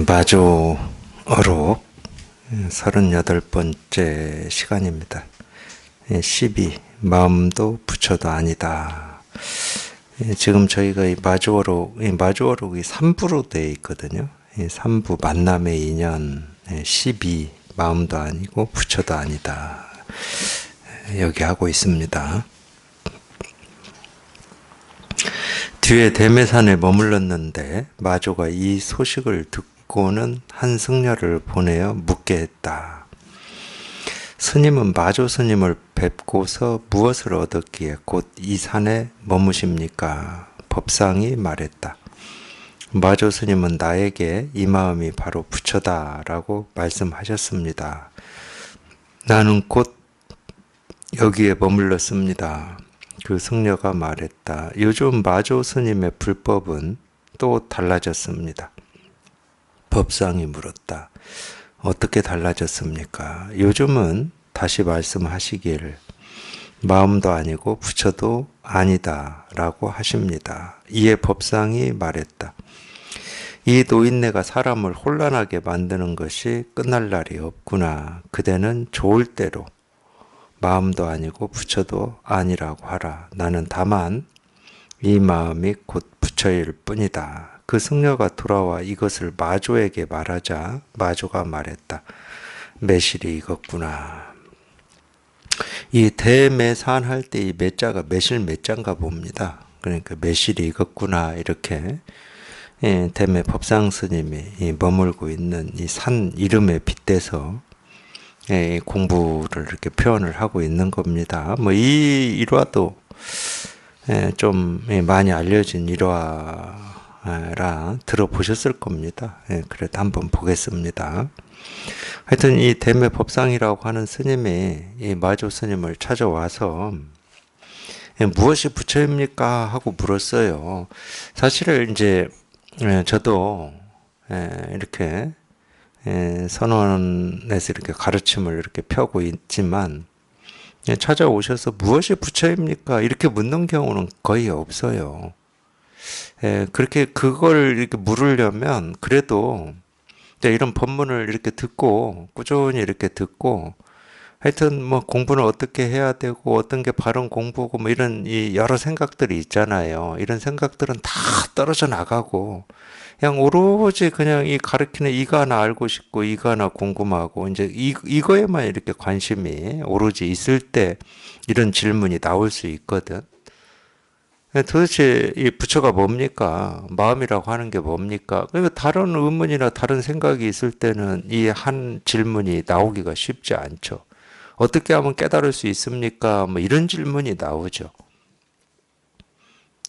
마조어록 38번째 시간입니다. 12. 마음도 부처도 아니다. 지금 저희가 이 마조어록이 3부로 되어 있거든요. 3부 만남의 인연 12. 마음도 아니고 부처도 아니다. 여기 하고 있습니다. 뒤에 대매산에 머물렀는데 마조가 이 소식을 듣고는 한 승려를 보내어 묻게 했다. 스님은 마조 스님을 뵙고서 무엇을 얻었기에 곧 이 산에 머무십니까? 법상이 말했다. 마조 스님은 나에게 이 마음이 바로 부처다라고 말씀하셨습니다. 나는 곧 여기에 머물렀습니다. 그 승려가 말했다. 요즘 마조 스님의 불법은 또 달라졌습니다. 법상이 물었다. 어떻게 달라졌습니까? 요즘은 다시 말씀하시길 마음도 아니고 부처도 아니다 라고 하십니다. 이에 법상이 말했다. 이 노인네가 사람을 혼란하게 만드는 것이 끝날 날이 없구나. 그대는 좋을 대로 마음도 아니고 부처도 아니라고 하라. 나는 다만 이 마음이 곧 부처일 뿐이다. 그 승려가 돌아와 이것을 마조에게 말하자 마조가 말했다. 매실이 익었구나. 이 대매산 할 때 이 매자가 매실 매자인가 봅니다. 그러니까 매실이 익었구나 이렇게 대매 법상 스님이 머물고 있는 이 산 이름에 빗대서 공부를 이렇게 표현을 하고 있는 겁니다. 뭐 이 일화도 좀 많이 알려진 일화라 들어보셨을 겁니다. 그래도 한번 보겠습니다. 하여튼 이 대매 법상이라고 하는 스님이 이 마조 스님을 찾아와서 무엇이 부처입니까? 하고 물었어요. 사실은 이제 저도 이렇게 선원에서 이렇게 가르침을 이렇게 펴고 있지만 찾아오셔서 무엇이 부처입니까? 이렇게 묻는 경우는 거의 없어요. 그렇게 그걸 이렇게 물으려면 그래도 이런 법문을 이렇게 듣고 꾸준히 이렇게 듣고 하여튼 뭐 공부는 어떻게 해야 되고 어떤 게 바른 공부고 뭐 이런 이 여러 생각들이 있잖아요. 이런 생각들은 다 떨어져 나가고 그냥 오로지 그냥 이 가르치는 이거 하나 알고 싶고 이거 하나 궁금하고 이제 이거에만 이렇게 관심이 오로지 있을 때 이런 질문이 나올 수 있거든. 도대체 이 부처가 뭡니까? 마음이라고 하는 게 뭡니까? 그러니까 다른 의문이나 다른 생각이 있을 때는 이 한 질문이 나오기가 쉽지 않죠. 어떻게 하면 깨달을 수 있습니까? 뭐 이런 질문이 나오죠.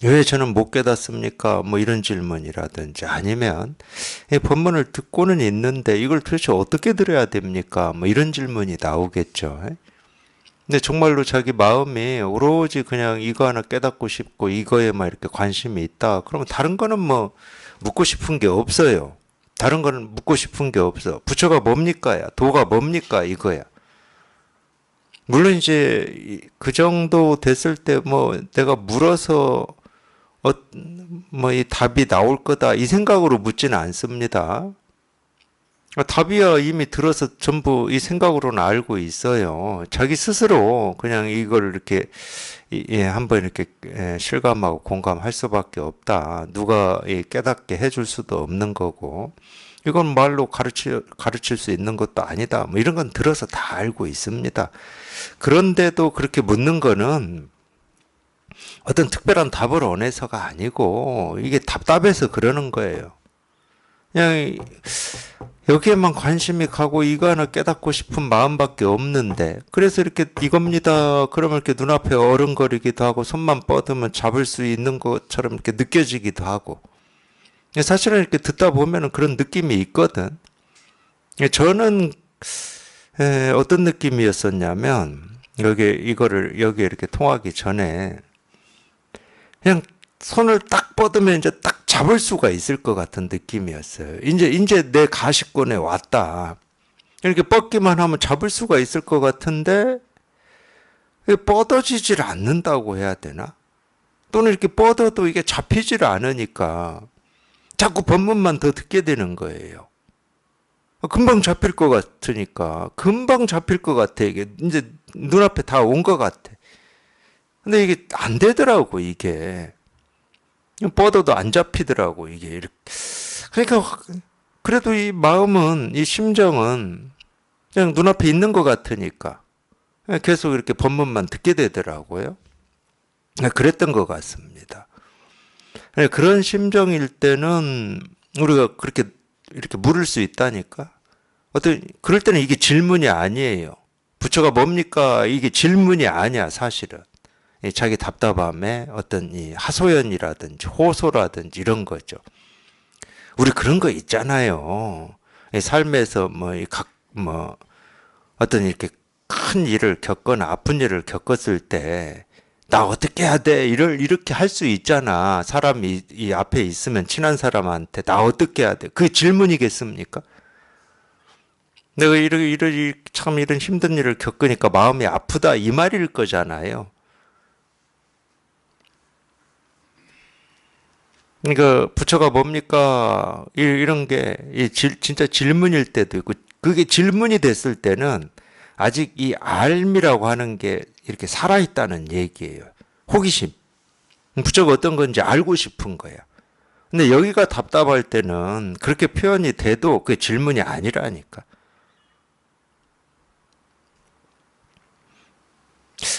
왜 저는 못 깨닫습니까? 뭐 이런 질문이라든지 아니면 이 본문을 듣고는 있는데 이걸 도대체 어떻게 들어야 됩니까? 뭐 이런 질문이 나오겠죠. 근데 정말로 자기 마음이 오로지 그냥 이거 하나 깨닫고 싶고 이거에만 이렇게 관심이 있다. 그러면 다른 거는 뭐 묻고 싶은 게 없어요. 다른 거는 묻고 싶은 게 없어. 부처가 뭡니까? 도가 뭡니까? 이거야. 물론 이제 그 정도 됐을 때 뭐 내가 물어서 뭐 이 답이 나올 거다 이 생각으로 묻지는 않습니다. 답이야 이미 들어서 전부 이 생각으로는 알고 있어요. 자기 스스로 그냥 이걸 이렇게 한번 이렇게 실감하고 공감할 수밖에 없다. 누가 깨닫게 해줄 수도 없는 거고 이건 말로 가르칠 수 있는 것도 아니다. 뭐 이런 건 들어서 다 알고 있습니다. 그런데도 그렇게 묻는 거는 어떤 특별한 답을 원해서가 아니고 이게 답답해서 그러는 거예요. 그냥 여기에만 관심이 가고 이거 하나 깨닫고 싶은 마음밖에 없는데 그래서 이렇게 이겁니다. 그러면 이렇게 눈앞에 어른거리기도 하고 손만 뻗으면 잡을 수 있는 것처럼 이렇게 느껴지기도 하고 사실은 이렇게 듣다 보면은 그런 느낌이 있거든. 저는 어떤 느낌이었었냐면 여기 이렇게 통하기 전에 그냥 손을 딱 뻗으면 이제 딱 잡을 수가 있을 것 같은 느낌이었어요. 이제 내 가시권에 왔다. 이렇게 뻗기만 하면 잡을 수가 있을 것 같은데 뻗어지질 않는다고 해야 되나? 또는 이렇게 뻗어도 이게 잡히질 않으니까 자꾸 법문만 더 듣게 되는 거예요. 금방 잡힐 것 같으니까. 금방 잡힐 것 같아. 이게 이제 눈앞에 다 온 것 같아. 근데 이게 안 되더라고, 이게. 뻗어도 안 잡히더라고, 이게. 이렇게. 그러니까, 그래도 이 마음은, 이 심정은 그냥 눈앞에 있는 것 같으니까 계속 이렇게 법문만 듣게 되더라고요. 그랬던 것 같습니다. 그런 심정일 때는 우리가 그렇게 이렇게 물을 수 있다니까. 그럴 때는 이게 질문이 아니에요. 부처가 뭡니까? 이게 질문이 아니야, 사실은. 자기 답답함에 어떤 이 하소연이라든지 호소라든지 이런 거죠. 우리 그런 거 있잖아요. 삶에서 어떤 이렇게 큰 일을 겪거나 아픈 일을 겪었을 때, 나 어떻게 해야 돼? 이렇게 할 수 있잖아. 사람이 이 앞에 있으면 친한 사람한테 나 어떻게 해야 돼? 그게 질문이겠습니까? 내가 참 이런 힘든 일을 겪으니까 마음이 아프다. 이 말일 거잖아요. 그러니까 부처가 뭡니까? 이런 게 진짜 질문일 때도 있고, 그게 질문이 됐을 때는 아직 이 알미라고 하는 게 이렇게 살아있다는 얘기예요. 호기심. 부처가 어떤 건지 알고 싶은 거야. 근데 여기가 답답할 때는 그렇게 표현이 돼도 그게 질문이 아니라니까.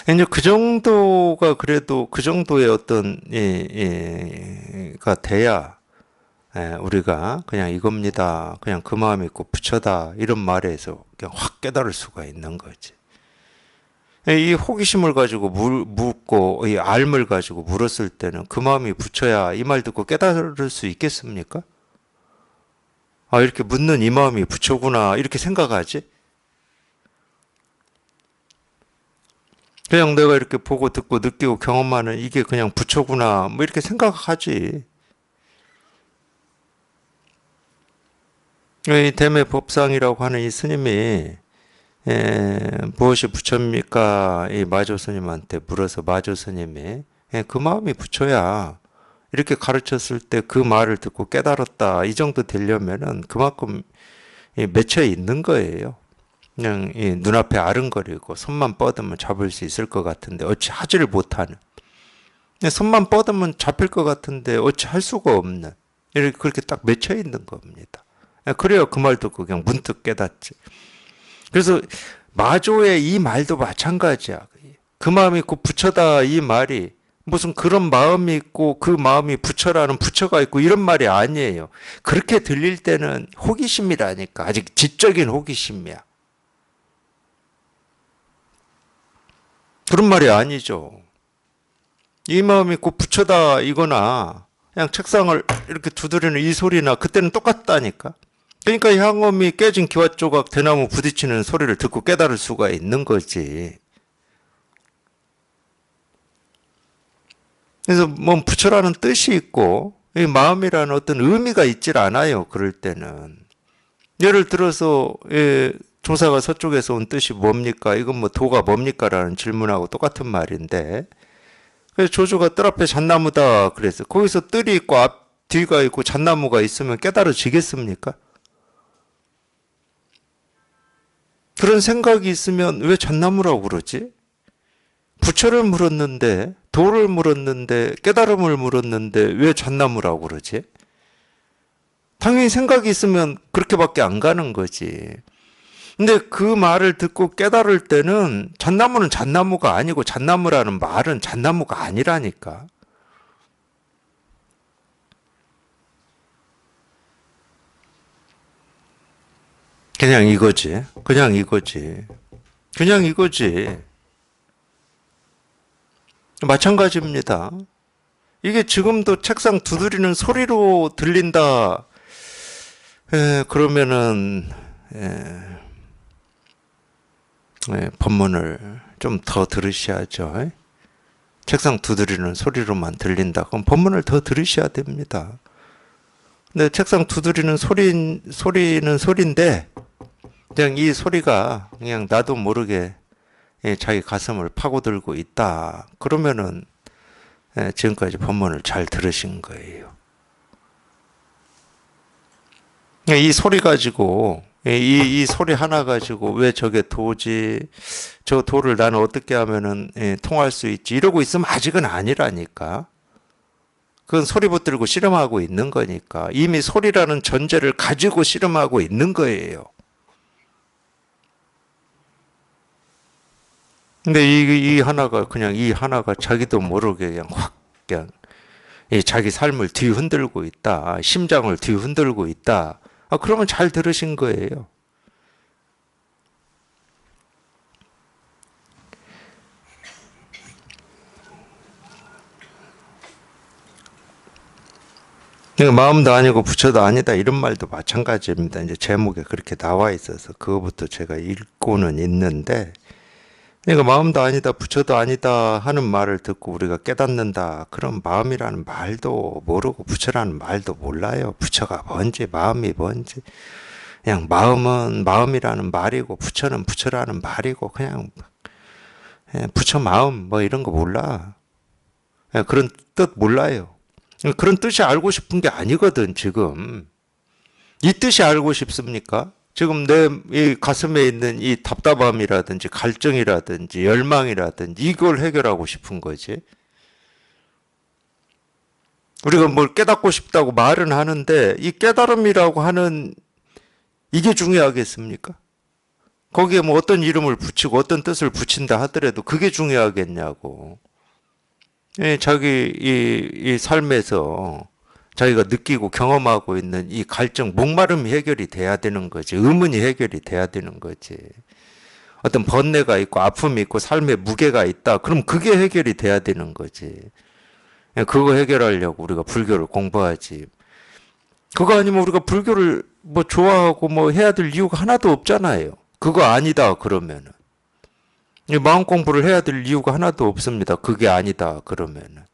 이제 그 정도가 그래도 그 정도의 어떤 가 돼야 우리가 그냥 이겁니다. 그냥 그 마음이 있고 부처다. 이런 말에서 그냥 확 깨달을 수가 있는 거지. 이 호기심을 가지고 묻고 이 알을 가지고 물었을 때는 그 마음이 부처야. 이 말 듣고 깨달을 수 있겠습니까? 아, 이렇게 묻는 이 마음이 부처구나. 이렇게 생각하지? 그냥 내가 이렇게 보고 듣고 느끼고 경험하는 이게 그냥 부처구나. 뭐 이렇게 생각하지. 이 대매 법상이라고 하는 이 스님이 무엇이 부처입니까? 이 마조 스님한테 물어서 마조 스님이 그 마음이 부처야. 이렇게 가르쳤을 때 그 말을 듣고 깨달았다. 이 정도 되려면은 그만큼 맺혀 있는 거예요. 그냥 눈앞에 아른거리고 손만 뻗으면 잡을 수 있을 것 같은데 어찌 하지를 못하는. 손만 뻗으면 잡힐 것 같은데 어찌 할 수가 없는. 이렇게 그렇게 딱 맺혀 있는 겁니다. 그래요. 그 말 듣고 그냥 문득 깨닫지. 그래서 마조의 이 말도 마찬가지야. 그 마음이 곧 부처다 이 말이 무슨 그런 마음이 있고 그 마음이 부처라는 부처가 있고 이런 말이 아니에요. 그렇게 들릴 때는 호기심이라니까. 아직 지적인 호기심이야. 그런 말이 아니죠. 이 마음이 곧 부처다 이거나 그냥 책상을 이렇게 두드리는 이 소리나 그때는 똑같다니까. 그러니까 향엄이 깨진 기와 조각 대나무 부딪히는 소리를 듣고 깨달을 수가 있는 거지. 그래서 뭐 부처라는 뜻이 있고 이 마음이라는 어떤 의미가 있질 않아요. 그럴 때는. 예를 들어서 조사가 서쪽에서 온 뜻이 뭡니까? 이건 뭐 도가 뭡니까? 라는 질문하고 똑같은 말인데 그래서 조조가 뜰 앞에 잣나무다 그래서 거기서 뜰이 있고 앞 뒤가 있고 잣나무가 있으면 깨달아지겠습니까? 그런 생각이 있으면 왜 잣나무라고 그러지? 부처를 물었는데 도를 물었는데 깨달음을 물었는데 왜 잣나무라고 그러지? 당연히 생각이 있으면 그렇게밖에 안 가는 거지. 근데 그 말을 듣고 깨달을 때는 잣나무는 잣나무가 아니고 잣나무라는 말은 잣나무가 아니라니까. 그냥 이거지. 그냥 이거지. 그냥 이거지. 마찬가지입니다. 이게 지금도 책상 두드리는 소리로 들린다. 그러면은 법문을 좀 더 들으셔야죠. 책상 두드리는 소리로만 들린다. 그럼 법문을 더 들으셔야 됩니다. 근데 책상 두드리는 소리는 소리인데 그냥 이 소리가 그냥 나도 모르게 자기 가슴을 파고들고 있다. 그러면은 지금까지 법문을 잘 들으신 거예요. 이 소리 가지고, 이 소리 하나 가지고 왜 저게 도지, 저 도를 나는 어떻게 하면은 통할 수 있지, 이러고 있으면 아직은 아니라니까. 그건 소리 붙들고 씨름하고 있는 거니까. 이미 소리라는 전제를 가지고 씨름하고 있는 거예요. 근데 이 하나가 그냥 이 하나가 자기도 모르게 그냥 확 그냥 자기 삶을 뒤흔들고 있다. 심장을 뒤흔들고 있다. 그러면 잘 들으신 거예요. 그러니까 마음도 아니고 부처도 아니다 이런 말도 마찬가지입니다. 이제 제목에 그렇게 나와 있어서 그거부터 제가 읽고는 있는데, 그러니까 마음도 아니다 부처도 아니다 하는 말을 듣고 우리가 깨닫는다. 그럼 마음이라는 말도 모르고 부처라는 말도 몰라요. 부처가 뭔지 마음이 뭔지. 그냥 마음은 마음이라는 말이고 부처는 부처라는 말이고 그냥 부처 마음 뭐 이런 거 몰라. 그런 뜻 몰라요. 그런 뜻이 알고 싶은 게 아니거든 지금. 이 뜻이 알고 싶습니까? 지금 내 이 가슴에 있는 이 답답함이라든지 갈증이라든지 열망이라든지 이걸 해결하고 싶은 거지. 우리가 뭘 깨닫고 싶다고 말은 하는데 이 깨달음이라고 하는 이게 중요하겠습니까? 거기에 뭐 어떤 이름을 붙이고 어떤 뜻을 붙인다 하더라도 그게 중요하겠냐고. 자기 이 삶에서 자기가 느끼고 경험하고 있는 이 갈증, 목마름이 해결이 돼야 되는 거지. 의문이 해결이 돼야 되는 거지. 어떤 번뇌가 있고 아픔이 있고 삶에 무게가 있다. 그럼 그게 해결이 돼야 되는 거지. 그거 해결하려고 우리가 불교를 공부하지. 그거 아니면 우리가 불교를 뭐 좋아하고 뭐 해야 될 이유가 하나도 없잖아요. 그거 아니다 그러면은. 마음 공부를 해야 될 이유가 하나도 없습니다. 그게 아니다 그러면은.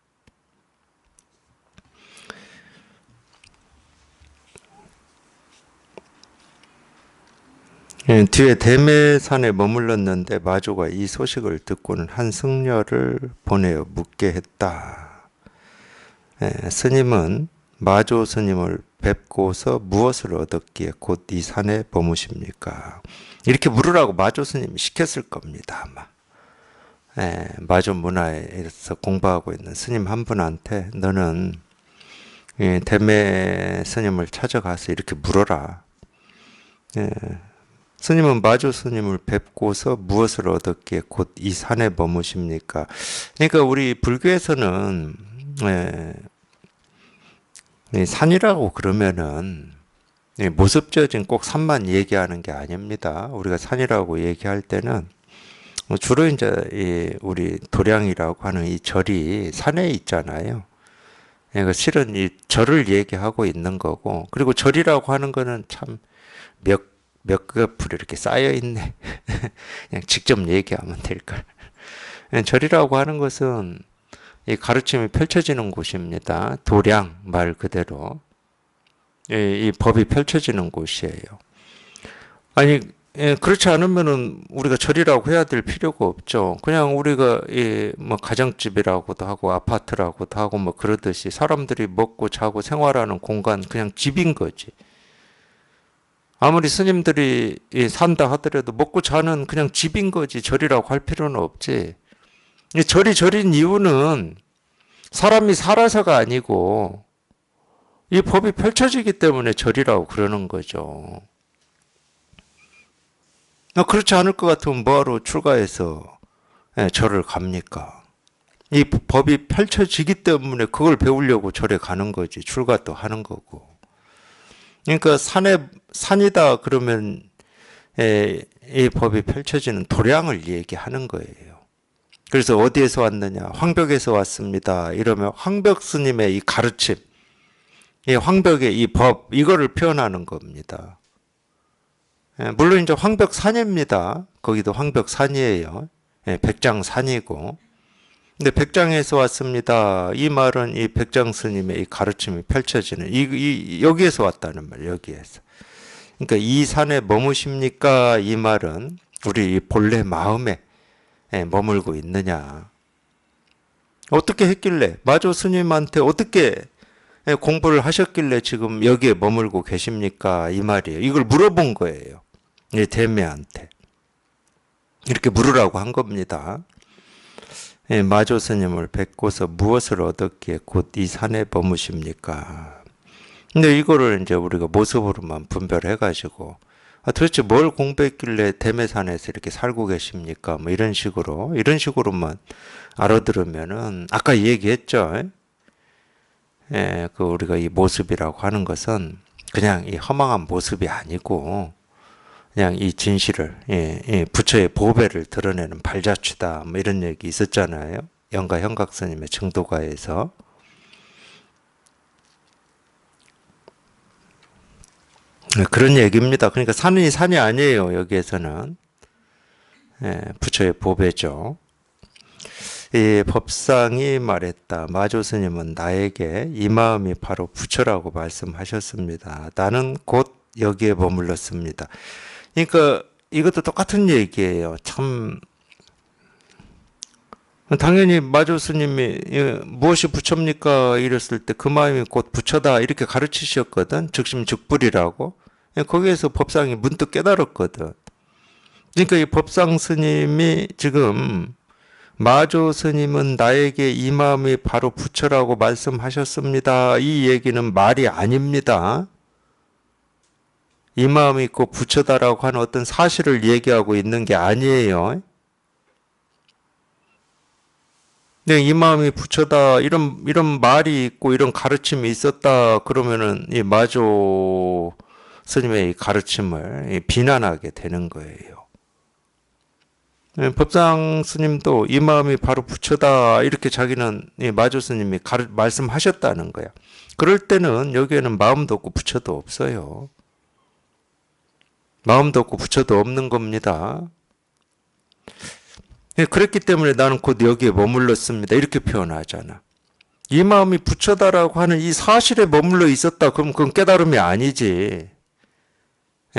뒤에 대매산에 머물렀는데 마조가 이 소식을 듣고는 한 승려를 보내어 묻게 했다. 스님은 마조 스님을 뵙고서 무엇을 얻었기에 곧 이 산에 머무십니까? 이렇게 물으라고 마조 스님이 시켰을 겁니다, 아마. 마조 문화에서 공부하고 있는 스님 한 분한테 너는 대매 스님을 찾아가서 이렇게 물어라. 스님은 마조 스님을 뵙고서 무엇을 얻었기에 곧 이 산에 머무십니까? 그러니까 우리 불교에서는 산이라고 그러면은 모습적인 꼭 산만 얘기하는 게 아닙니다. 우리가 산이라고 얘기할 때는 주로 이제 우리 도량이라고 하는 이 절이 산에 있잖아요. 그러니까 실은 이 절을 얘기하고 있는 거고, 그리고 절이라고 하는 거는 참 몇 겹을 이렇게 쌓여 있네. 그냥 직접 얘기하면 될걸. 절이라고 하는 것은 이 가르침이 펼쳐지는 곳입니다. 도량 말 그대로 이 법이 펼쳐지는 곳이에요. 아니 그렇지 않으면은 우리가 절이라고 해야 될 필요가 없죠. 그냥 우리가 뭐 가정집이라고도 하고 아파트라고도 하고 뭐 그러듯이 사람들이 먹고 자고 생활하는 공간 그냥 집인 거지. 아무리 스님들이 산다 하더라도 먹고 자는 그냥 집인 거지. 절이라고 할 필요는 없지. 절이 절인 이유는 사람이 살아서가 아니고 이 법이 펼쳐지기 때문에 절이라고 그러는 거죠. 그렇지 않을 것 같으면 뭐하러 출가해서 절을 갑니까? 이 법이 펼쳐지기 때문에 그걸 배우려고 절에 가는 거지. 출가도 하는 거고. 그러니까 산이다 그러면 이 법이 펼쳐지는 도량을 얘기하는 거예요. 그래서 어디에서 왔느냐? 황벽에서 왔습니다. 이러면 황벽 스님의 이 가르침, 이 황벽의 이 법, 이거를 표현하는 겁니다. 물론 이제 황벽산입니다. 거기도 황벽산이에요. 백장산이고. 근데 백장에서 왔습니다. 이 말은 이 백장 스님의 이 가르침이 펼쳐지는 여기에서 왔다는 말, 여기에서. 그러니까 이 산에 머무십니까? 이 말은 우리 본래 마음에 머물고 있느냐. 어떻게 했길래 마조 스님한테 어떻게 공부를 하셨길래 지금 여기에 머물고 계십니까? 이 말이에요. 이걸 물어본 거예요. 이 대매한테. 이렇게 물으라고 한 겁니다. 마조 스님을 뵙고서 무엇을 얻었기에 곧 이 산에 머무십니까? 근데 이거를 이제 우리가 모습으로만 분별해가지고 도대체 뭘 공부했길래 대매산에서 이렇게 살고 계십니까? 뭐 이런 식으로만 알아들으면은 아까 얘기했죠. 그 우리가 이 모습이라고 하는 것은 그냥 이 허망한 모습이 아니고 그냥 이 진실을 부처의 보배를 드러내는 발자취다. 뭐 이런 얘기 있었잖아요. 영가 현각 스님의 증도가에서. 그런 얘기입니다. 그러니까 산이 아니에요. 여기에서는 부처의 보배죠. 이 법상이 말했다. 마조 스님은 나에게 이 마음이 바로 부처라고 말씀하셨습니다. 나는 곧 여기에 머물렀습니다. 그러니까 이것도 똑같은 얘기예요. 참 당연히 마조 스님이 무엇이 부처입니까? 이랬을 때 그 마음이 곧 부처다 이렇게 가르치셨거든. 즉심즉불이라고. 거기에서 법상이 문득 깨달았거든. 그러니까 이 법상 스님이 지금 마조 스님은 나에게 이 마음이 바로 부처라고 말씀하셨습니다. 이 얘기는 말이 아닙니다. 이 마음이 있고 부처다라고 하는 어떤 사실을 얘기하고 있는 게 아니에요. 근데 이 마음이 부처다 이런 말이 있고 이런 가르침이 있었다 그러면은 이 마조 스님의 이 가르침을 비난하게 되는 거예요. 법상 스님도 이 마음이 바로 부처다 이렇게 자기는 마조 스님이 말씀하셨다는 거야. 그럴 때는 여기에는 마음도 없고 부처도 없어요. 마음도 없고 부처도 없는 겁니다. 그랬기 때문에 나는 곧 여기에 머물렀습니다. 이렇게 표현하잖아. 이 마음이 부처다라고 하는 이 사실에 머물러 있었다. 그럼 그건 깨달음이 아니지.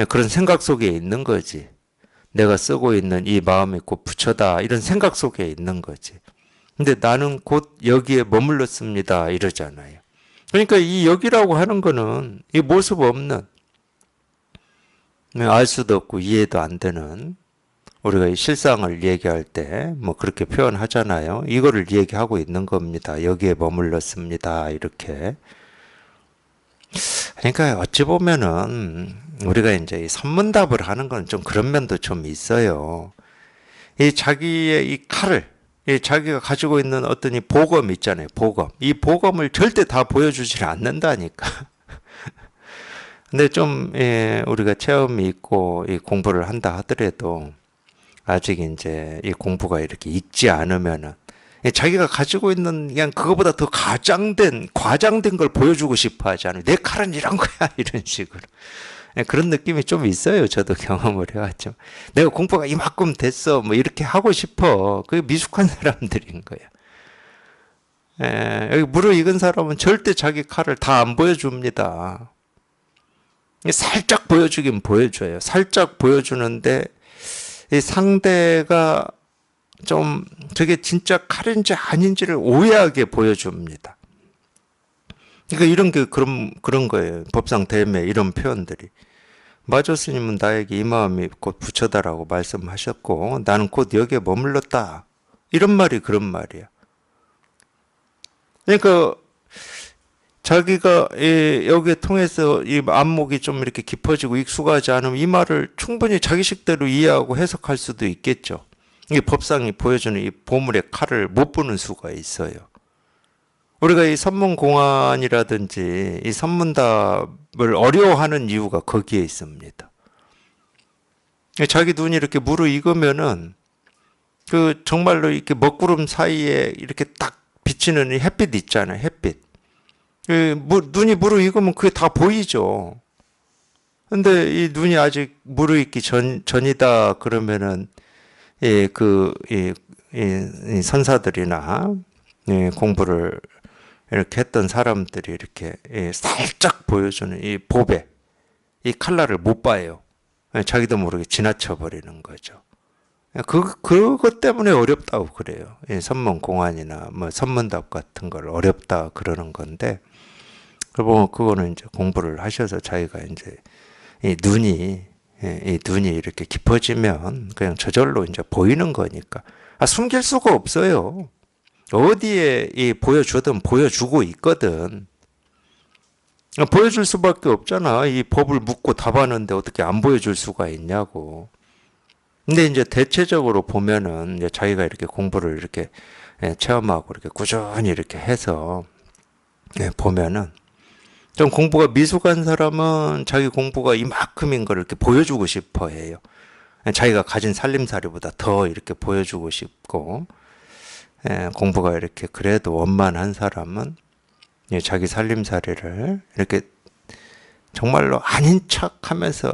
그런 생각 속에 있는 거지. 내가 쓰고 있는 이 마음이 곧 부처다. 이런 생각 속에 있는 거지. 근데 나는 곧 여기에 머물렀습니다. 이러잖아요. 그러니까 이 여기라고 하는 거는 이 모습 없는 알 수도 없고 이해도 안 되는 우리가 이 실상을 얘기할 때 뭐 그렇게 표현하잖아요. 이거를 얘기하고 있는 겁니다. 여기에 머물렀습니다. 이렇게. 그러니까 어찌 보면은 우리가 이제 이 선문답을 하는 건 좀 그런 면도 좀 있어요. 이 자기의 이 칼을 이 자기가 가지고 있는 어떤 이 보검 있잖아요. 보검. 이 보검을 절대 다 보여주질 않는다니까. 근데 좀 우리가 체험이 있고 이 공부를 한다 하더라도 아직 이제 이 공부가 이렇게 익지 않으면은 자기가 가지고 있는 그냥 그거보다 더 과장된 걸 보여주고 싶어 하잖아요. 내 칼은 이런 거야 이런 식으로. 그런 느낌이 좀 있어요. 저도 경험을 해왔죠. 내가 공부가 이만큼 됐어 뭐 이렇게 하고 싶어. 그게 미숙한 사람들인 거야. 여기 무르익은 사람은 절대 자기 칼을 다 안 보여줍니다. 살짝 보여주긴 보여줘요. 살짝 보여주는데 이 상대가 좀 저게 진짜 칼인지 아닌지를 오해하게 보여줍니다. 그러니까 이런 게 그런 거예요. 법상 대매 이런 표현들이. 마조 스님은 나에게 이 마음이 곧 부처다라고 말씀하셨고 나는 곧 여기에 머물렀다. 이런 말이 그런 말이야. 그러니까 자기가 여기에 통해서 이 안목이 좀 이렇게 깊어지고 익숙하지 않으면 이 말을 충분히 자기 식대로 이해하고 해석할 수도 있겠죠. 이 법상이 보여주는 이 보물의 칼을 못 보는 수가 있어요. 우리가 이 선문공안이라든지 이 선문답을 어려워하는 이유가 거기에 있습니다. 자기 눈이 이렇게 무르익으면은 그 정말로 이렇게 먹구름 사이에 이렇게 딱 비치는 이 햇빛 있잖아요. 햇빛. 눈이 무르익으면 그게 다 보이죠. 근데 이 눈이 아직 무르익기 전이다 그러면은 이 선사들이나 공부를 이렇게 했던 사람들이 이렇게 살짝 보여주는 이 보배, 이 칼날을 못 봐요. 자기도 모르게 지나쳐 버리는 거죠. 그것 때문에 어렵다고 그래요. 선문공안이나 뭐 선문답 같은 걸 어렵다 그러는 건데 그리고 그거는 이제 공부를 하셔서 자기가 이제 이 눈이 이 눈이 이렇게 깊어지면 그냥 저절로 이제 보이는 거니까. 숨길 수가 없어요. 어디에 이 보여주든 보여주고 있거든. 보여줄 수밖에 없잖아. 이 법을 묻고 답하는데 어떻게 안 보여줄 수가 있냐고. 근데 이제 대체적으로 보면은 이제 자기가 이렇게 공부를 이렇게 체험하고 이렇게 꾸준히 이렇게 해서 보면은 좀 공부가 미숙한 사람은 자기 공부가 이만큼인 걸 이렇게 보여주고 싶어 해요. 자기가 가진 살림살이보다 더 이렇게 보여주고 싶고, 공부가 이렇게 그래도 원만한 사람은 자기 살림살이를 이렇게 정말로 아닌 척 하면서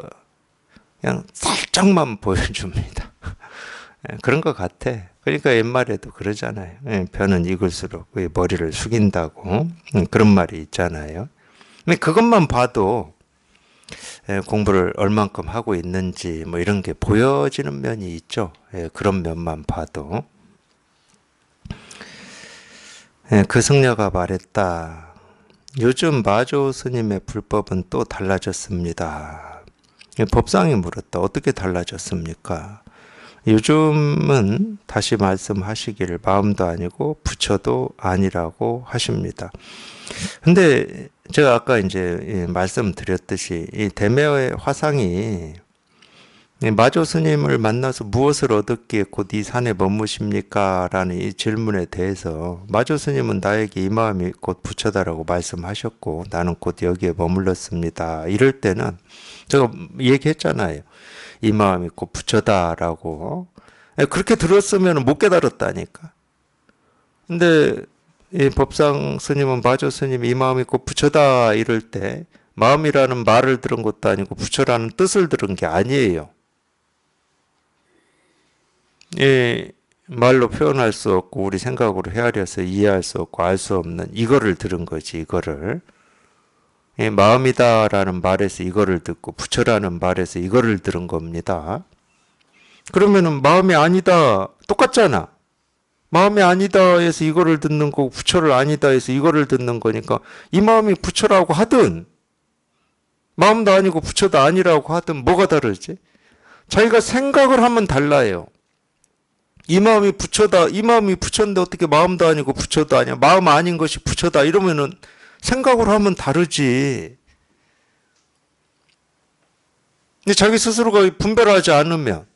그냥 살짝만 보여줍니다. 그런 것 같아. 그러니까 옛말에도 그러잖아요. 벼는 익을수록 머리를 숙인다고. 그런 말이 있잖아요. 그것만 봐도 공부를 얼만큼 하고 있는지 뭐 이런 게 보여지는 면이 있죠. 그런 면만 봐도. 그 승려가 말했다. 요즘 마조 스님의 불법은 또 달라졌습니다. 법상이 물었다. 어떻게 달라졌습니까? 요즘은 다시 말씀하시기를 마음도 아니고 부처도 아니라고 하십니다. 근데 제가 아까 이제 말씀드렸듯이 이 대매의 화상이 마조 스님을 만나서 무엇을 얻었기에 곧 이 산에 머무십니까? 라는 이 질문에 대해서 마조 스님은 나에게 이 마음이 곧 부처다라고 말씀하셨고 나는 곧 여기에 머물렀습니다. 이럴 때는 제가 얘기했잖아요. 이 마음이 곧 부처다라고. 그렇게 들었으면 못 깨달았다니까. 근데 이 법상 스님은 마조 스님이 이 마음이 곧 부처다 이럴 때 마음이라는 말을 들은 것도 아니고 부처라는 뜻을 들은 게 아니에요. 이 말로 표현할 수 없고 우리 생각으로 헤아려서 이해할 수 없고 알 수 없는 이거를 들은 거지. 이거를 마음이다라는 말에서 이거를 듣고 부처라는 말에서 이거를 들은 겁니다. 그러면은 마음이 아니다 똑같잖아. 마음이 아니다 해서 이거를 듣는 거고 부처를 아니다 해서 이거를 듣는 거니까 이 마음이 부처라고 하든 마음도 아니고 부처도 아니라고 하든 뭐가 다르지? 자기가 생각을 하면 달라요. 이 마음이 부처다. 이 마음이 부처인데 어떻게 마음도 아니고 부처도 아니야. 마음 아닌 것이 부처다. 이러면은 생각을 하면 다르지. 근데 자기 스스로가 분별하지 않으면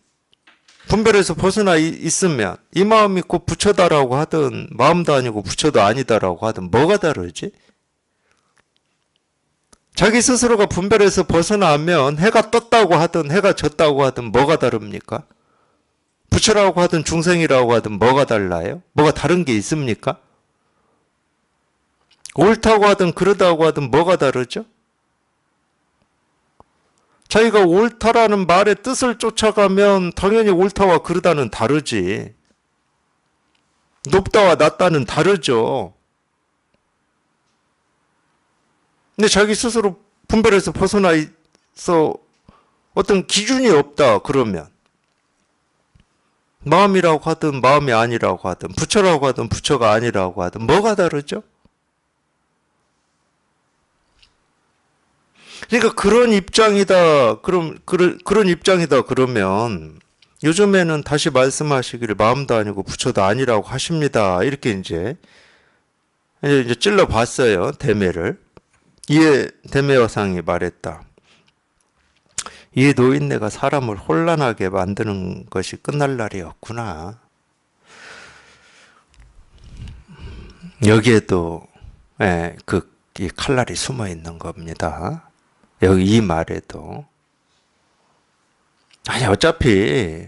분별에서 벗어나 있으면 이 마음이 곧 부처다라고 하든 마음도 아니고 부처도 아니다라고 하든 뭐가 다르지? 자기 스스로가 분별에서 벗어나면 해가 떴다고 하든 해가 졌다고 하든 뭐가 다릅니까? 부처라고 하든 중생이라고 하든 뭐가 달라요? 뭐가 다른 게 있습니까? 옳다고 하든 그러다고 하든 뭐가 다르죠? 자기가 옳다라는 말의 뜻을 쫓아가면 당연히 옳다와 그러다는 다르지. 높다와 낮다는 다르죠. 근데 자기 스스로 분별에서 벗어나 있어 어떤 기준이 없다 그러면 마음이라고 하든 마음이 아니라고 하든 부처라고 하든 부처가 아니라고 하든 뭐가 다르죠? 그러니까 그런 입장이다. 그런 입장이다 그러면 요즘에는 다시 말씀하시기를 마음도 아니고 부처도 아니라고 하십니다. 이렇게 이제 찔러 봤어요. 대매를. 이에 대매화상이 말했다. 이 노인네가 사람을 혼란하게 만드는 것이 끝날 날이 없구나. 여기에도 이 칼날이 숨어 있는 겁니다. 여기 이 말에도 아니 어차피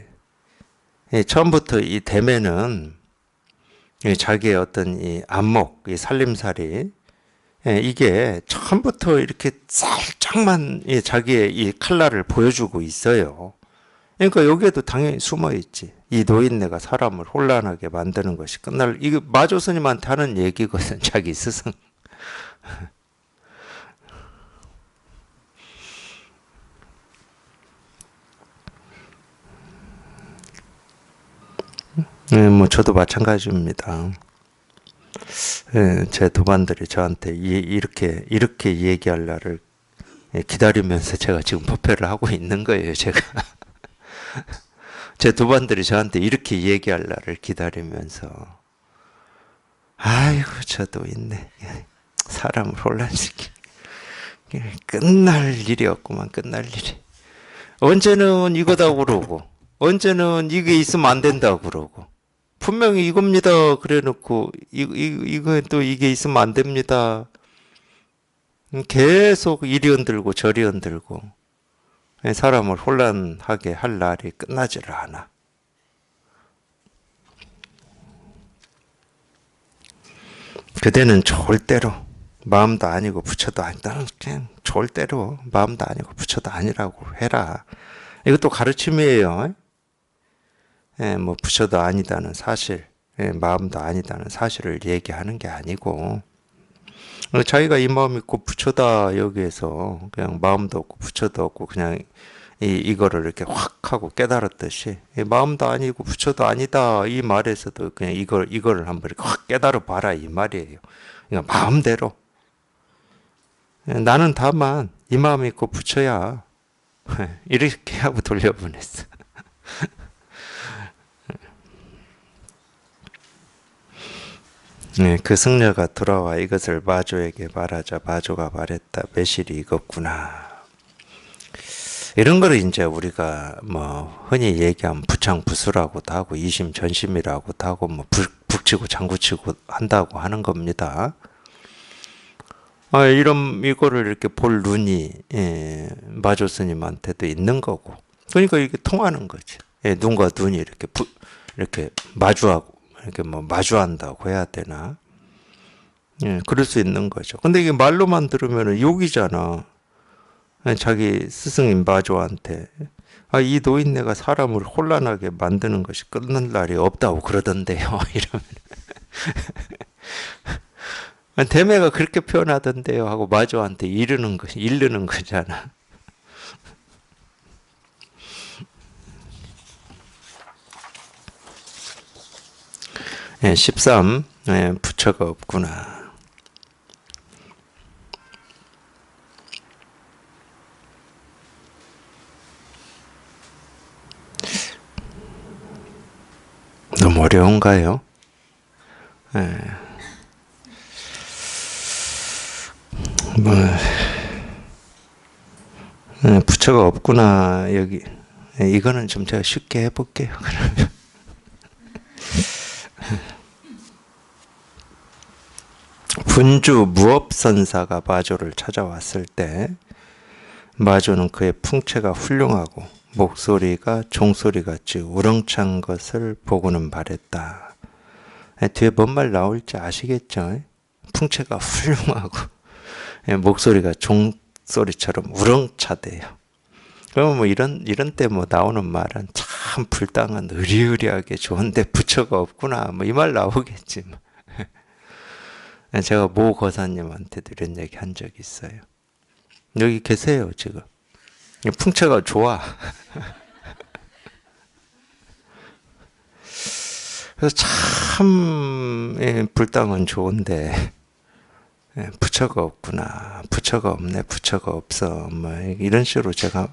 처음부터 이 대매는 자기의 어떤 이 안목, 이 살림살이 이게 처음부터 이렇게 살짝만 자기의 이 칼날을 보여주고 있어요. 그러니까 여기에도 당연히 숨어 있지. 이 노인네가 사람을 혼란하게 만드는 것이 이거 마조 스님한테 하는 얘기거든. 자기 스승. 뭐 저도 마찬가지입니다. 제 도반들이 저한테 이렇게 얘기할 날을 기다리면서 제가 지금 법회를 하고 있는 거예요, 제가. 제 도반들이 저한테 이렇게 얘기할 날을 기다리면서, 아이고, 저도 있네. 사람을 혼란시키. 끝날 일이 없구만, 끝날 일이. 언제는 이거다 그러고, 언제는 이게 있으면 안 된다 그러고, 분명히 이겁니다. 그래 놓고, 이거 또 이게 있으면 안 됩니다. 계속 이리 흔들고 저리 흔들고, 사람을 혼란하게 할 날이 끝나지를 않아. 그대는 절대로 마음도 아니고 부처도 아니다. 그냥 절대로 마음도 아니고 부처도 아니라고 해라. 이것도 가르침이에요. 뭐 부처도 아니다는 사실, 마음도 아니다는 사실을 얘기하는 게 아니고, 자기가 이 마음이 곧 부처다 여기에서 그냥 마음도 없고 부처도 없고 그냥 이거를 이렇게 확 하고 깨달았듯이, 마음도 아니고 부처도 아니다 이 말에서도 그냥 이거를 한번 이렇게 확 깨달아 봐라 이 말이에요. 그러니까 마음대로 나는 다만 이 마음이 있고 부처야 이렇게 하고 돌려보냈어. 그 승려가 돌아와 이것을 마조에게 말하자 마조가 말했다. 매실이 이겁구나. 이런 거를 이제 우리가 뭐 흔히 얘기하면 부창부수라고도 하고 이심전심이라고도 하고 뭐 북치고 장구치고 한다고 하는 겁니다. 이거를 이렇게 볼 눈이 마조 스님한테도 있는 거고, 그러니까 이게 통하는 거지. 눈과 눈이 이렇게 마주하고 이렇게 뭐 마주한다고 해야 되나? 그럴 수 있는 거죠. 근데 이게 말로만 들으면은 욕이잖아. 자기 스승인 마조한테 이 노인네가 사람을 혼란하게 만드는 것이 끝날 날이 없다고 그러던데요. 이러면 대매가 그렇게 표현하던데요 하고 마조한테 이르는 거잖아. 13. 부처가 없구나. 너무 어려운가요? 부처가 없구나. 여기 이거는 좀 제가 쉽게 해볼게요. 그러면 분주 무업선사가 마조를 찾아왔을 때 마조는 그의 풍채가 훌륭하고 목소리가 종소리같이 우렁찬 것을 보고는 말했다. 뒤에 뭔 말 나올지 아시겠죠? 풍채가 훌륭하고 목소리가 종소리처럼 우렁차대요. 그럼 뭐 이런 때 뭐 나오는 말은 참 불당한 으리으리하게 좋은데 부처가 없구나 뭐 이 말 나오겠지. 제가 모 거사님한테도 이런 얘기 한 적이 있어요. 여기 계세요 지금. 풍채가 좋아. 그래서 참 불당은 좋은데 부처가 없구나. 부처가 없네. 부처가 없어. 뭐 이런 식으로 제가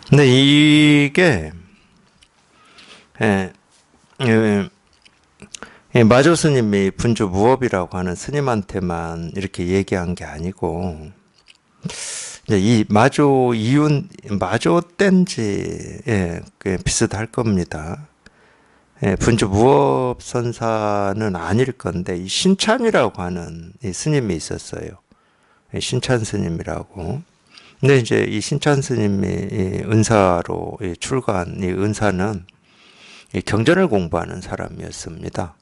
근데 이게 마조 스님이 분주 무업이라고 하는 스님한테만 이렇게 얘기한 게 아니고, 이 마조 마조 땐지 비슷할 겁니다. 분주 무업 선사는 아닐 건데, 이 신찬이라고 하는 이 스님이 있었어요. 신찬 스님이라고. 근데 이제 이 신찬 스님이 은사로 출가한 이 은사는 경전을 공부하는 사람이었습니다.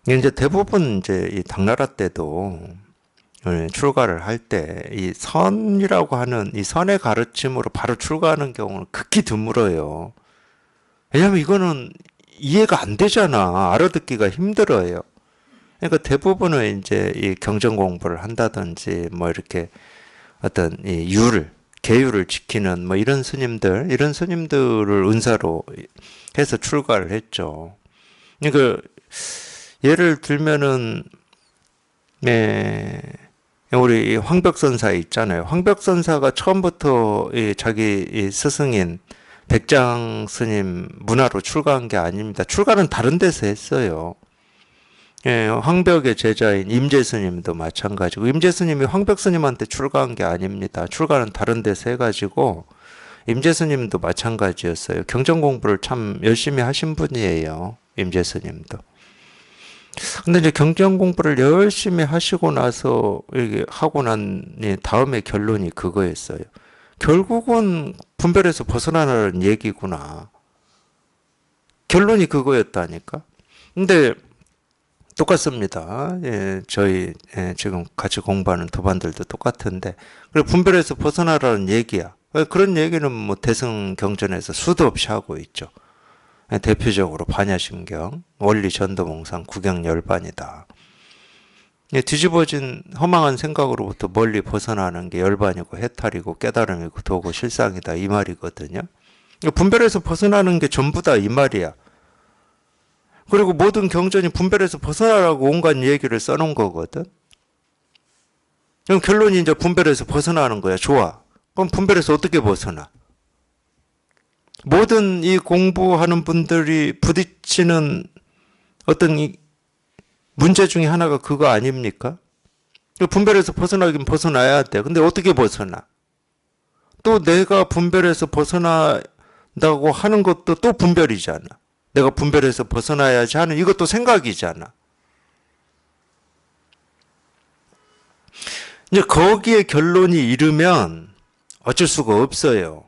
이제 대부분 이제 이 당나라 때도 출가를 할 때 이 선이라고 하는 이 선의 가르침으로 바로 출가하는 경우는 극히 드물어요. 왜냐하면 이거는 이해가 안 되잖아. 알아듣기가 힘들어요. 그러니까 대부분은 이제 이 경전 공부를 한다든지 뭐 이렇게 어떤 이 계율을 지키는 뭐 이런 스님들을 은사로 해서 출가를 했죠. 그러니까 예를 들면은 우리 황벽선사 있잖아요. 황벽선사가 처음부터 자기 스승인 백장 스님 문화로 출가한 게 아닙니다. 출가는 다른 데서 했어요. 황벽의 제자인 임재 스님도 마찬가지고, 임재 스님이 황벽 스님한테 출가한 게 아닙니다. 출가는 다른 데서 해가지고, 임재 스님도 마찬가지였어요. 경전 공부를 참 열심히 하신 분이에요. 임재 스님도. 근데 이제 경전 공부를 열심히 하시고 나서, 이게 하고 난 다음에 결론이 그거였어요. 결국은 분별에서 벗어나는 얘기구나. 결론이 그거였다니까. 근데 똑같습니다. 저희 지금 같이 공부하는 도반들도 똑같은데, 그래 분별에서 벗어나라는 얘기야. 그런 얘기는 뭐 대승 경전에서 수도 없이 하고 있죠. 대표적으로 반야심경, 원리 전도몽상, 구경 열반이다. 뒤집어진 허망한 생각으로부터 멀리 벗어나는 게 열반이고 해탈이고 깨달음이고 도고 실상이다 이 말이거든요. 분별에서 벗어나는 게 전부다 이 말이야. 그리고 모든 경전이 분별에서 벗어나라고 온갖 얘기를 써놓은 거거든. 그럼 결론이 이제 분별에서 벗어나는 거야. 좋아. 그럼 분별에서 어떻게 벗어나? 모든 이 공부하는 분들이 부딪히는 어떤 이 문제 중에 하나가 그거 아닙니까? 분별에서 벗어나긴 벗어나야 돼. 근데 어떻게 벗어나? 또 내가 분별에서 벗어난다고 하는 것도 또 분별이잖아. 내가 분별에서 벗어나야지 하는 이것도 생각이잖아. 이제 거기에 결론이 이르면 어쩔 수가 없어요.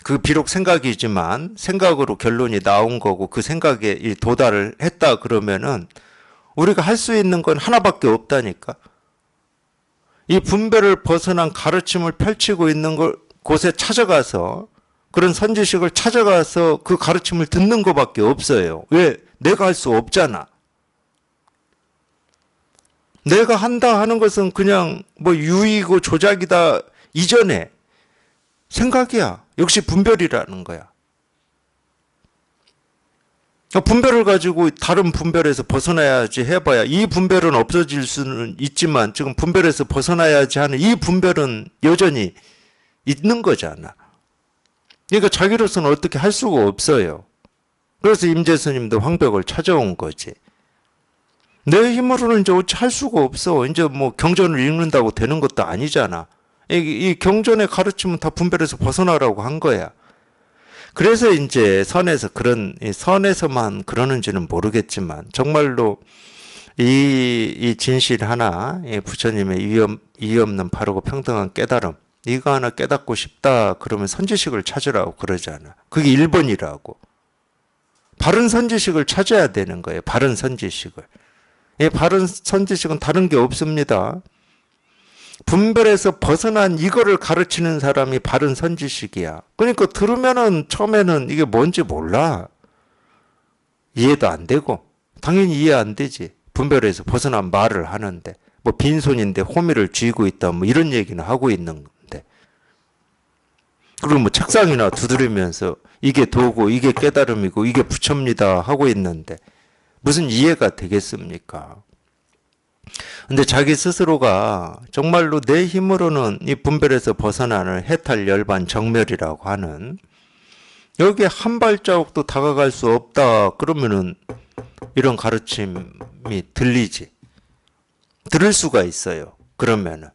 그 비록 생각이지만 생각으로 결론이 나온 거고 그 생각에 도달을 했다 그러면은 우리가 할 수 있는 건 하나밖에 없다니까. 이 분별을 벗어난 가르침을 펼치고 있는 곳에 찾아가서 그런 선지식을 찾아가서 그 가르침을 듣는 것밖에 없어요. 왜? 내가 할 수 없잖아. 내가 한다 하는 것은 그냥 뭐 유의고 조작이다 이전에 생각이야. 역시 분별이라는 거야. 분별을 가지고 다른 분별에서 벗어나야지 해봐야 이 분별은 없어질 수는 있지만 지금 분별에서 벗어나야지 하는 이 분별은 여전히 있는 거잖아. 그러니까 자기로서는 어떻게 할 수가 없어요. 그래서 임재 스님도 황벽을 찾아온 거지. 내 힘으로는 이제 어찌 할 수가 없어. 이제 뭐 경전을 읽는다고 되는 것도 아니잖아. 이 경전의 가르침은 다 분별에서 벗어나라고 한 거야. 그래서 이제 선에서만 그러는지는 모르겠지만 정말로 이 진실 하나, 부처님의 이의 없는 바르고 평등한 깨달음, 이거 하나 깨닫고 싶다 그러면 선지식을 찾으라고 그러잖아. 그게 1번이라고. 바른 선지식을 찾아야 되는 거예요. 바른 선지식을. 바른 선지식은 다른 게 없습니다. 분별에서 벗어난 이거를 가르치는 사람이 바른 선지식이야. 그러니까 들으면은 처음에는 이게 뭔지 몰라. 이해도 안 되고. 당연히 이해 안 되지. 분별에서 벗어난 말을 하는데. 뭐 빈손인데 호미를 쥐고 있다. 뭐 이런 얘기는 하고 있는 건데. 그리고 뭐 책상이나 두드리면서 이게 도고 이게 깨달음이고 이게 부처입니다 하고 있는데 무슨 이해가 되겠습니까? 근데 자기 스스로가 정말로 내 힘으로는 이 분별에서 벗어나는 해탈 열반 정멸이라고 하는 여기에 한 발자국도 다가갈 수 없다 그러면은 이런 가르침이 들리지. 들을 수가 있어요. 그러면은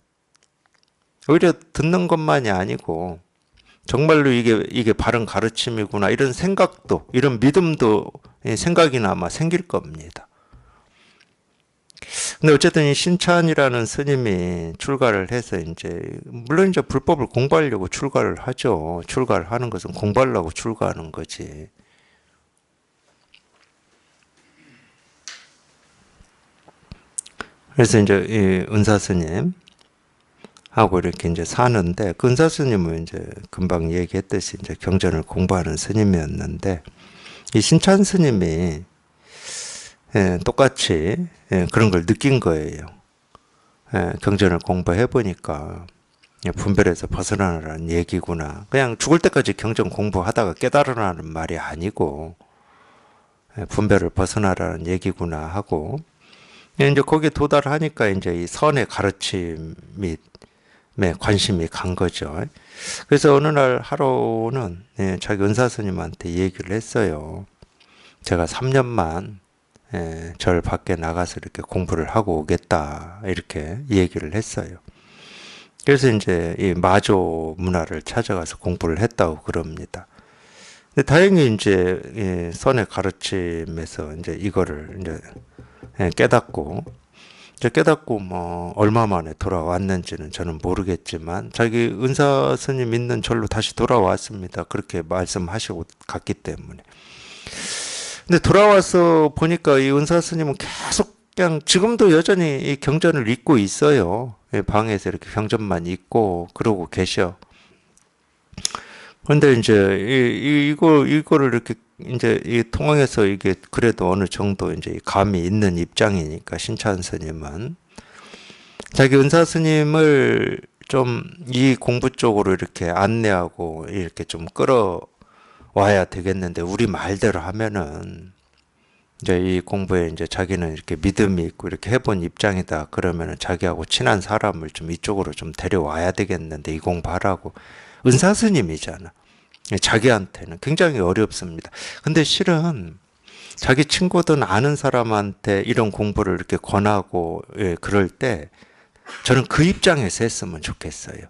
오히려 듣는 것만이 아니고 정말로 이게 바른 가르침이구나 이런 생각도 이런 믿음도 생각이나 아마 생길 겁니다. 근데 어쨌든 이 신찬이라는 스님이 출가를 해서 이제 물론 이제 불법을 공부하려고 출가를 하죠. 출가를 하는 것은 공부하려고 출가하는 거지. 그래서 이제 이 은사 스님 하고 이렇게 이제 사는데 그 은사 스님은 이제 금방 얘기했듯이 이제 경전을 공부하는 스님이었는데 이 신찬 스님이 똑같이 그런 걸 느낀 거예요. 경전을 공부해 보니까 분별에서 벗어나라는 얘기구나. 그냥 죽을 때까지 경전 공부하다가 깨달으라는 말이 아니고 분별을 벗어나라는 얘기구나 하고 이제 거기에 도달하니까 이제 이 선의 가르침이 관심이 간 거죠. 그래서 어느 날 하루는 자기 은사 스님한테 얘기를 했어요. 제가 3년만 절 밖에 나가서 이렇게 공부를 하고 오겠다 이렇게 얘기를 했어요. 그래서 이제 이 마조 문화를 찾아가서 공부를 했다고 그럽니다. 근데 다행히 이제 선의 가르침에서 이제 이거를 이제 깨닫고 뭐 얼마 만에 돌아왔는지는 저는 모르겠지만 자기 은사 스님 있는 절로 다시 돌아왔습니다. 그렇게 말씀하시고 갔기 때문에. 근데 돌아와서 보니까 이 은사 스님은 계속 그냥 지금도 여전히 이 경전을 읽고 있어요. 방에서 이렇게 경전만 읽고 그러고 계셔. 근데 이제 이거를 이렇게 이제 이 통항에서 이게 그래도 어느 정도 이제 감이 있는 입장이니까 신찬 스님은 자기 은사 스님을 좀 이 공부 쪽으로 이렇게 안내하고 이렇게 좀 끌어와야 되겠는데 우리 말대로 하면은 이제 이 공부에 이제 자기는 이렇게 믿음이 있고 이렇게 해본 입장이다 그러면은 자기하고 친한 사람을 좀 이쪽으로 좀 데려와야 되겠는데 이 공부하라고 은사 스님이잖아. 자기한테는 굉장히 어렵습니다. 근데 실은 자기 친구든 아는 사람한테 이런 공부를 이렇게 권하고 그럴 때 저는 그 입장에서 했으면 좋겠어요.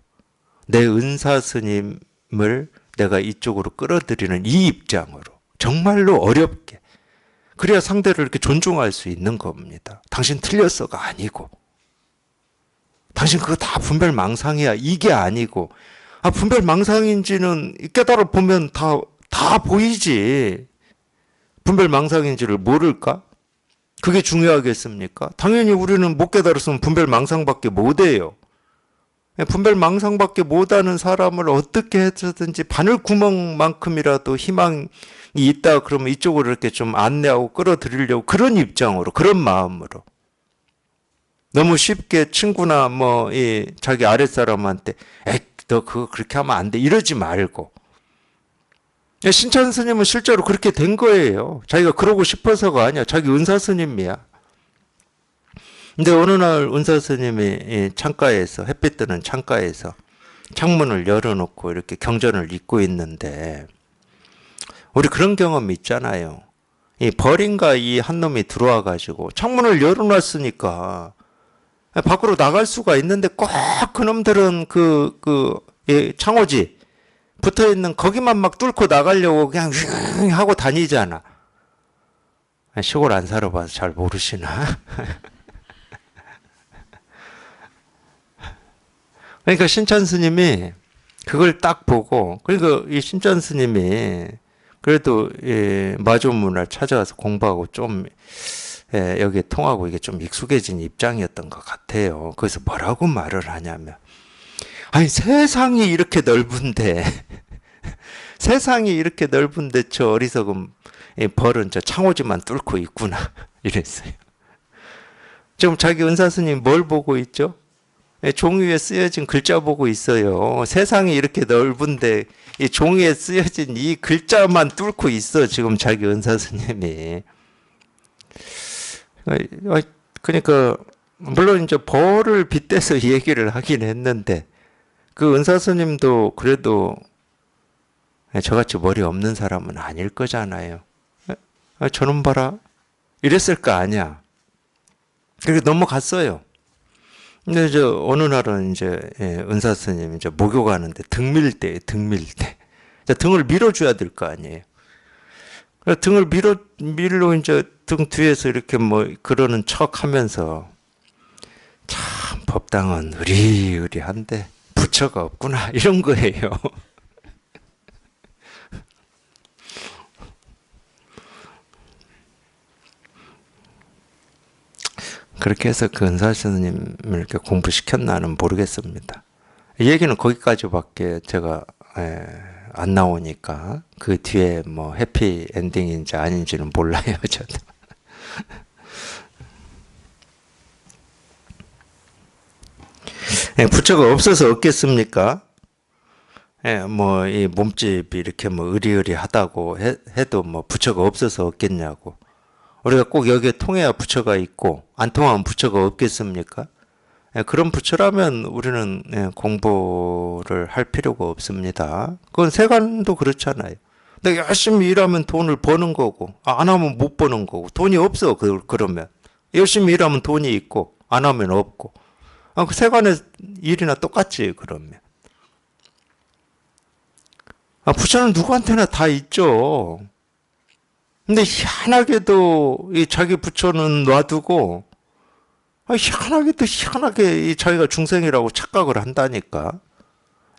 내 은사 스님을 내가 이쪽으로 끌어들이는 이 입장으로 정말로 어렵게 그래야 상대를 이렇게 존중할 수 있는 겁니다. 당신 틀렸어가 아니고 당신 그거 다 분별망상이야 이게 아니고 분별망상인지는 깨달아 보면 다 보이지. 분별망상인지를 모를까? 그게 중요하겠습니까? 당연히 우리는 못 깨달았으면 분별망상밖에 못해요. 분별망상밖에 못하는 사람을 어떻게 해서든지 바늘구멍만큼이라도 희망이 있다 그러면 이쪽으로 이렇게 좀 안내하고 끌어들이려고 그런 입장으로 그런 마음으로 너무 쉽게 친구나 뭐 자기 아랫사람한테 너 그거 그렇게 하면 안 돼 이러지 말고 신찬 스님은 실제로 그렇게 된 거예요. 자기가 그러고 싶어서가 아니야. 자기 은사 스님이야. 근데 어느 날 은사 스님이 창가에서 햇빛 드는 창가에서 창문을 열어놓고 이렇게 경전을 읽고 있는데 우리 그런 경험 있잖아요. 이 벌인가 이 한 놈이 들어와 가지고 창문을 열어놨으니까 밖으로 나갈 수가 있는데 꼭 그놈들은 창호지 붙어 있는 거기만 막 뚫고 나가려고 그냥 휘 하고 다니잖아. 시골 안 살아봐서 잘 모르시나? 그러니까 신찬 스님이 그걸 딱 보고 그러니까 이 신찬 스님이 그래도 마조문을 찾아와서 공부하고 좀 여기에 통하고 이게 좀 익숙해진 입장이었던 것 같아요. 그래서 뭐라고 말을 하냐면 아니 세상이 이렇게 넓은데 세상이 이렇게 넓은데 저 어리석은 벌은 저 창호지만 뚫고 있구나 이랬어요. 지금 자기 은사 스님 뭘 보고 있죠? 종이 위에 쓰여진 글자 보고 있어요. 세상이 이렇게 넓은데 이 종이에 쓰여진 이 글자만 뚫고 있어 지금 자기 은사 스님이. 그러니까 물론 이제 벌을 빗대서 얘기를 하긴 했는데 그 은사 스님도 그래도 저같이 머리 없는 사람은 아닐 거잖아요. 저놈 봐라 이랬을 거 아니야. 그렇게 넘어갔어요. 근데 어느 날은 이제 은사 스님 이제 목욕 하는데 등 밀 때. 등을 밀어줘야 될 거 아니에요. 등을 밀로 이제 등 뒤에서 이렇게 뭐 그러는 척 하면서 참 법당은 의리의리한데 부처가 없구나 이런 거예요. 그렇게 해서 그 은사 스님을 이렇게 공부시켰나는 모르겠습니다. 이 얘기는 거기까지밖에 제가 안 나오니까 그 뒤에 뭐 해피 엔딩인지 아닌지는 몰라요, 저도. 예, 부처가 없어서 없겠습니까? 예, 뭐, 이 몸집이 이렇게 뭐 으리으리하다고 해도 뭐 부처가 없어서 없겠냐고. 우리가 꼭 여기에 통해야 부처가 있고, 안 통하면 부처가 없겠습니까? 예, 그런 부처라면 우리는 공부를 할 필요가 없습니다. 그건 세간도 그렇잖아요. 내가 열심히 일하면 돈을 버는 거고, 안 하면 못 버는 거고, 돈이 없어, 그러면. 열심히 일하면 돈이 있고, 안 하면 없고. 그 세간의 일이나 똑같지, 그러면. 부처는 누구한테나 다 있죠. 근데 희한하게도 이 자기 부처는 놔두고, 희한하게도 희한하게 이 자기가 중생이라고 착각을 한다니까.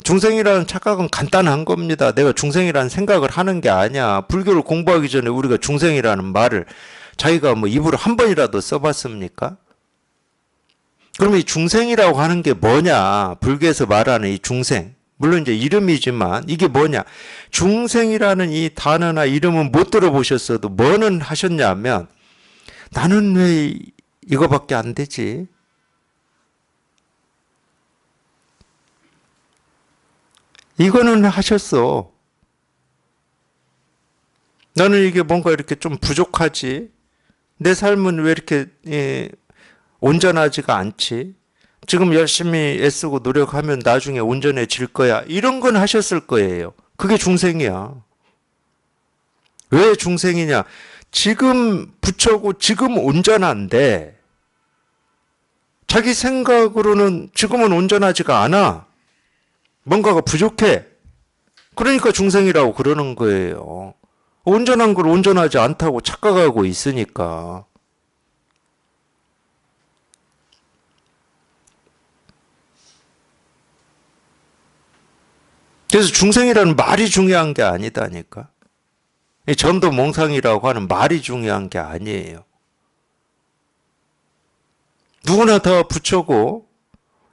중생이라는 착각은 간단한 겁니다. 내가 중생이라는 생각을 하는 게 아니야. 불교를 공부하기 전에 우리가 중생이라는 말을 자기가 뭐 입으로 한 번이라도 써봤습니까? 그러면 이 중생이라고 하는 게 뭐냐? 불교에서 말하는 이 중생. 물론 이제 이름이지만 이게 뭐냐? 중생이라는 이 단어나 이름은 못 들어보셨어도 뭐는 하셨냐면 나는 왜 이거밖에 안 되지? 이거는 하셨어. 나는 이게 뭔가 이렇게 좀 부족하지? 내 삶은 왜 이렇게 온전하지가 않지? 지금 열심히 애쓰고 노력하면 나중에 온전해질 거야. 이런 건 하셨을 거예요. 그게 중생이야. 왜 중생이냐? 지금 부처고 지금 온전한데 자기 생각으로는 지금은 온전하지가 않아. 뭔가가 부족해. 그러니까 중생이라고 그러는 거예요. 온전한 걸 온전하지 않다고 착각하고 있으니까. 그래서 중생이라는 말이 중요한 게 아니다니까. 이 전도몽상이라고 하는 말이 중요한 게 아니에요. 누구나 다 부처고,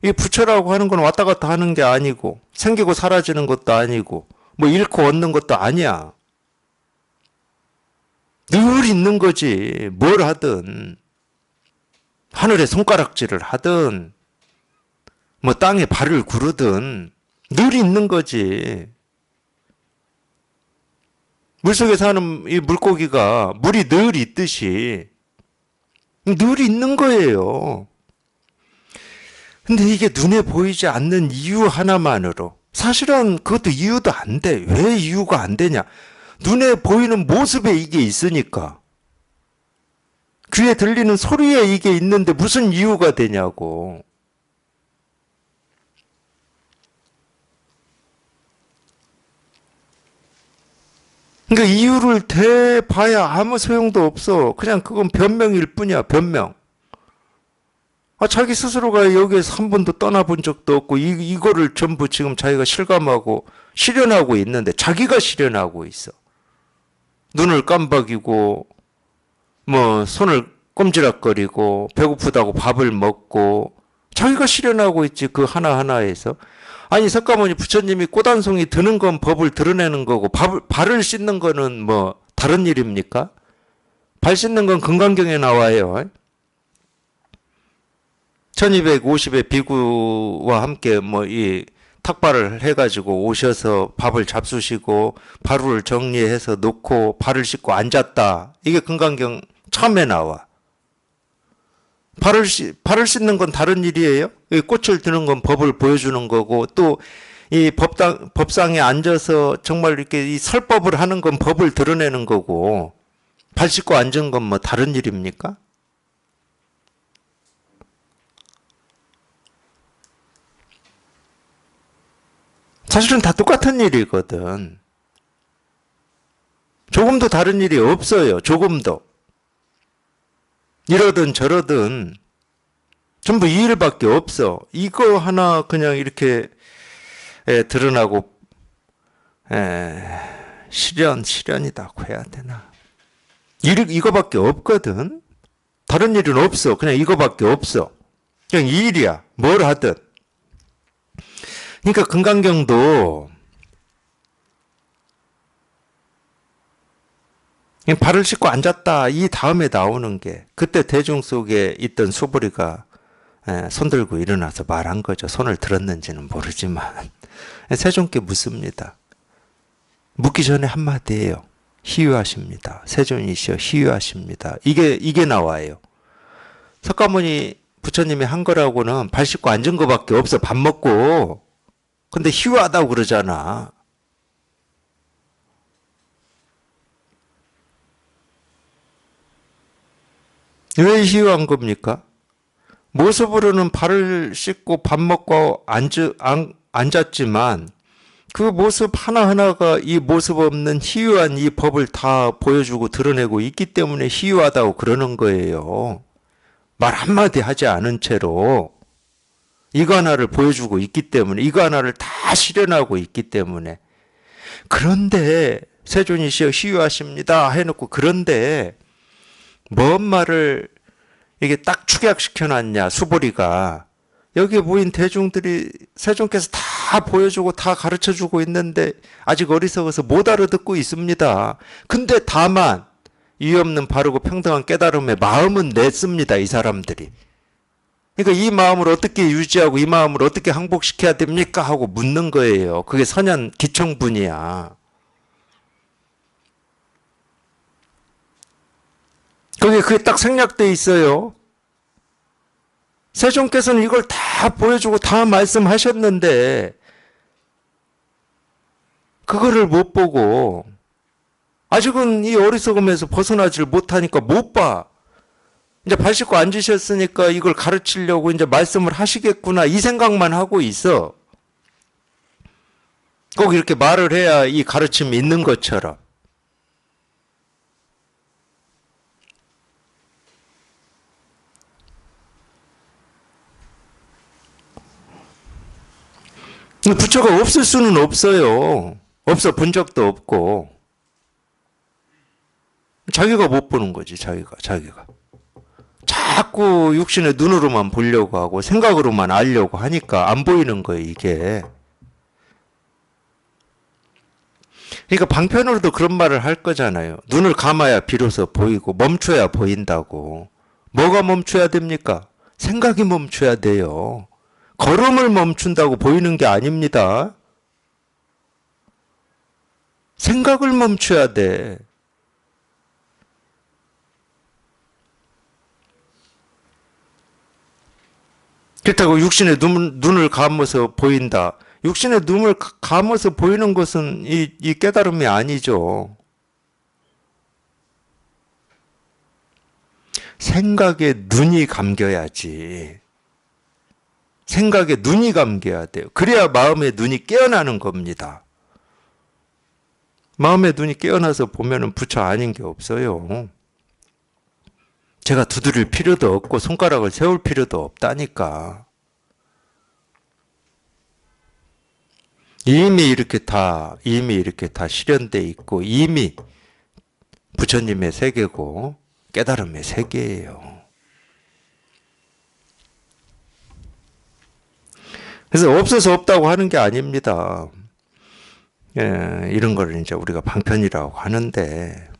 이 부처라고 하는 건 왔다 갔다 하는 게 아니고, 생기고 사라지는 것도 아니고, 뭐 잃고 얻는 것도 아니야. 늘 있는 거지. 뭘 하든, 하늘에 손가락질을 하든, 뭐 땅에 발을 구르든, 늘 있는 거지. 물속에 사는 이 물고기가 물이 늘 있듯이 늘 있는 거예요. 근데 이게 눈에 보이지 않는 이유 하나만으로 사실은 그것도 이유도 안 돼. 왜 이유가 안 되냐? 눈에 보이는 모습에 이게 있으니까. 귀에 들리는 소리에 이게 있는데 무슨 이유가 되냐고. 그러니까 이유를 대봐야 아무 소용도 없어. 그냥 그건 변명일 뿐이야, 변명. 자기 스스로가 여기에서 한 번도 떠나본 적도 없고, 이거를 전부 지금 자기가 실감하고, 실현하고 있는데, 자기가 실현하고 있어. 눈을 깜박이고, 뭐, 손을 꼼지락거리고, 배고프다고 밥을 먹고, 자기가 실현하고 있지, 그 하나하나에서. 아니, 석가모니 부처님이 꽃 한 송이 드는 건 법을 드러내는 거고, 발을 씻는 거는 뭐, 다른 일입니까? 발 씻는 건 금강경에 나와요. 1250의 비구와 함께 뭐 이 탁발을 해가지고 오셔서 밥을 잡수시고 바루를 정리해서 놓고 발을 씻고 앉았다. 이게 금강경 처음에 나와. 발을 씻는 건 다른 일이에요. 꽃을 드는 건 법을 보여주는 거고 또 이 법상에 앉아서 정말 이렇게 이 설법을 하는 건 법을 드러내는 거고 발 씻고 앉은 건 뭐 다른 일입니까? 사실은 다 똑같은 일이거든. 조금도 다른 일이 없어요. 조금도. 이러든 저러든 전부 이 일밖에 없어. 이거 하나 그냥 이렇게 드러나고 실현이라고 해야 되나. 이거밖에 없거든. 다른 일은 없어. 그냥 이거밖에 없어. 그냥 이 일이야. 뭘 하든. 그러니까 금강경도 발을 씻고 앉았다. 이 다음에 나오는 게 그때 대중 속에 있던 수부리가 손 들고 일어나서 말한 거죠. 손을 들었는지는 모르지만. 세존께 묻습니다. 묻기 전에 한마디예요. 희유하십니다. 세존이시여 희유하십니다. 이게 나와요. 석가모니 부처님이 한 거라고는 발 씻고 앉은 거밖에 없어. 밥 먹고. 근데 희유하다고 그러잖아. 왜 희유한 겁니까? 모습으로는 발을 씻고 밥 먹고 앉았지만 그 모습 하나하나가 이 모습 없는 희유한 이 법을 다 보여주고 드러내고 있기 때문에 희유하다고 그러는 거예요. 말 한마디 하지 않은 채로 이거 하나를 보여주고 있기 때문에, 이거 하나를 다 실현하고 있기 때문에. 그런데 세존이시여 희유하십니다 해놓고, 그런데 뭔 말을 이게 딱 축약시켜놨냐, 수보리가. 여기 모인 대중들이 세존께서 다 보여주고 다 가르쳐주고 있는데 아직 어리석어서 못 알아듣고 있습니다. 근데 다만 이유 없는 바르고 평등한 깨달음의 마음은 냈습니다, 이 사람들이. 그러니까 이 마음을 어떻게 유지하고 이 마음을 어떻게 항복시켜야 됩니까? 하고 묻는 거예요. 그게 선현 기청분이야. 그게 딱 생략돼 있어요. 세존께서는 이걸 다 보여주고 다 말씀하셨는데 그거를 못 보고 아직은 이 어리석음에서 벗어나질 못하니까 못 봐. 이제 발 씻고 앉으셨으니까 이걸 가르치려고 이제 말씀을 하시겠구나, 이 생각만 하고 있어. 꼭 이렇게 말을 해야 이 가르침이 있는 것처럼. 부처가 없을 수는 없어요. 없어 본 적도 없고. 자기가 못 보는 거지, 자기가. 자꾸 육신의 눈으로만 보려고 하고 생각으로만 알려고 하니까 안 보이는 거예요, 이게. 그러니까 방편으로도 그런 말을 할 거잖아요. 눈을 감아야 비로소 보이고 멈춰야 보인다고. 뭐가 멈춰야 됩니까? 생각이 멈춰야 돼요. 걸음을 멈춘다고 보이는 게 아닙니다. 생각을 멈춰야 돼. 그렇다고 육신의 눈을 감아서 보인다. 육신의 눈을 감아서 보이는 것은 이 깨달음이 아니죠. 생각에 눈이 감겨야지. 생각에 눈이 감겨야 돼요. 그래야 마음의 눈이 깨어나는 겁니다. 마음의 눈이 깨어나서 보면은 부처 아닌 게 없어요. 제가 두드릴 필요도 없고 손가락을 세울 필요도 없다니까. 이미 이렇게 다 실현돼 있고 이미 부처님의 세계고 깨달음의 세계예요. 그래서 없어서 없다고 하는 게 아닙니다. 이런 거를 이제 우리가 방편이라고 하는데,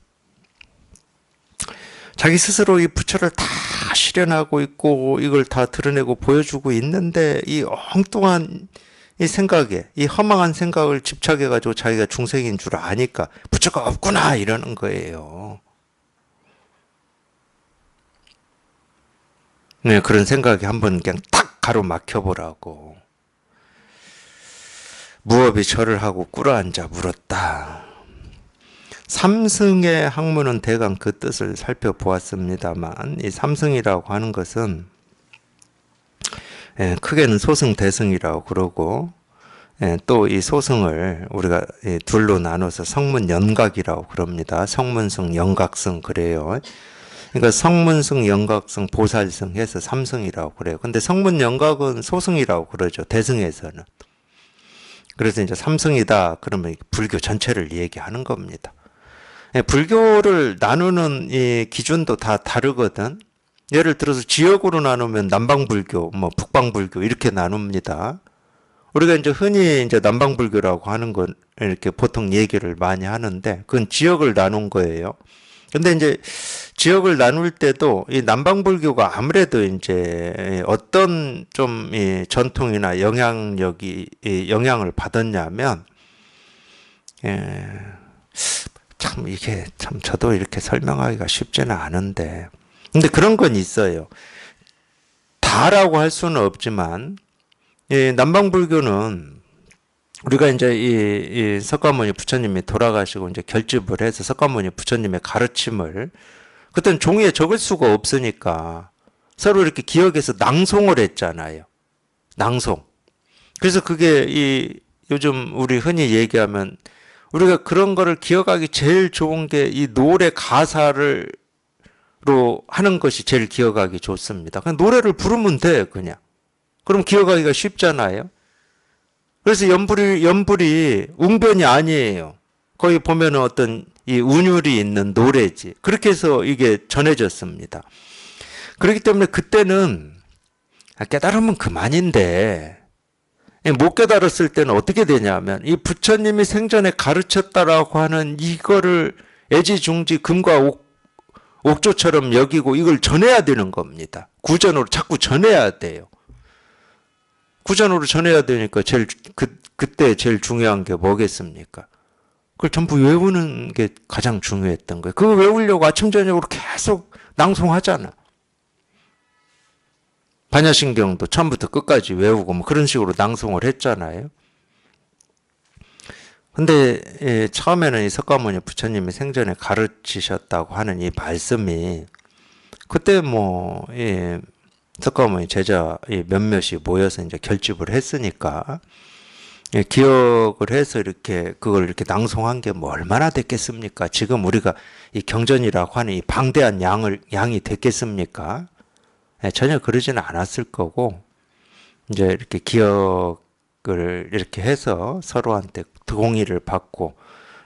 자기 스스로 이 부처를 다 실현하고 있고 이걸 다 드러내고 보여주고 있는데 이 엉뚱한 이 생각에, 이 허망한 생각을 집착해가지고 자기가 중생인 줄 아니까 부처가 없구나 이러는 거예요. 네, 그런 생각이 한번 그냥 딱 가로막혀보라고. 무업이 절을 하고 꿇어앉아 물었다. 삼승의 학문은 대강 그 뜻을 살펴보았습니다만, 이 삼승이라고 하는 것은 크게는 소승, 대승이라고 그러고, 또 이 소승을 우리가 둘로 나눠서 성문 연각이라고 그럽니다. 성문승, 연각승 그래요. 그러니까 성문승, 연각승, 보살승 해서 삼승이라고 그래요. 근데 성문 연각은 소승이라고 그러죠, 대승에서는. 그래서 이제 삼승이다 그러면 불교 전체를 얘기하는 겁니다. 불교를 나누는 이 기준도 다 다르거든. 예를 들어서 지역으로 나누면 남방불교, 뭐 북방불교 이렇게 나눕니다. 우리가 이제 흔히 이제 남방불교라고 하는 건 이렇게 보통 얘기를 많이 하는데 그건 지역을 나눈 거예요. 근데 이제 지역을 나눌 때도 이 남방불교가 아무래도 이제 어떤 좀 이 전통이나 영향력이 이 영향을 받았냐면, 예, 참 이게 참 저도 이렇게 설명하기가 쉽지는 않은데, 근데 그런 건 있어요. 다라고 할 수는 없지만, 이 남방불교는 우리가 이제 이 석가모니 부처님이 돌아가시고 이제 결집을 해서 석가모니 부처님의 가르침을 그때는 종이에 적을 수가 없으니까 서로 이렇게 기억해서 낭송을 했잖아요. 낭송. 그래서 그게 이 요즘 우리 흔히 얘기하면 우리가 그런 거를 기억하기 제일 좋은 게 이 노래 가사를 로 하는 것이 제일 기억하기 좋습니다. 그냥 노래를 부르면 돼, 그냥. 그럼 기억하기가 쉽잖아요. 그래서 연불이 웅변이 아니에요. 거기 보면은 어떤 이 운율이 있는 노래지. 그렇게 해서 이게 전해졌습니다. 그렇기 때문에 그때는 깨달으면 그만인데, 못 깨달았을 때는 어떻게 되냐면 이 부처님이 생전에 가르쳤다라고 하는 이거를 애지중지 금과 옥조처럼 여기고 이걸 전해야 되는 겁니다. 구전으로 자꾸 전해야 돼요. 구전으로 전해야 되니까 그때 제일 중요한 게 뭐겠습니까? 그걸 전부 외우는 게 가장 중요했던 거예요. 그거 외우려고 아침 저녁으로 계속 낭송하잖아. 반야신경도 처음부터 끝까지 외우고 뭐 그런 식으로 낭송을 했잖아요. 근데 처음에는 이 석가모니 부처님이 생전에 가르치셨다고 하는 이 말씀이 그때 뭐 석가모니 제자 몇몇이 모여서 이제 결집을 했으니까 기억을 해서 이렇게 그걸 이렇게 낭송한 게 뭐 얼마나 됐겠습니까? 지금 우리가 이 경전이라고 하는 이 방대한 양이 됐겠습니까? 전혀 그러지는 않았을 거고 이제 이렇게 기억을 이렇게 해서 서로한테 동의를 받고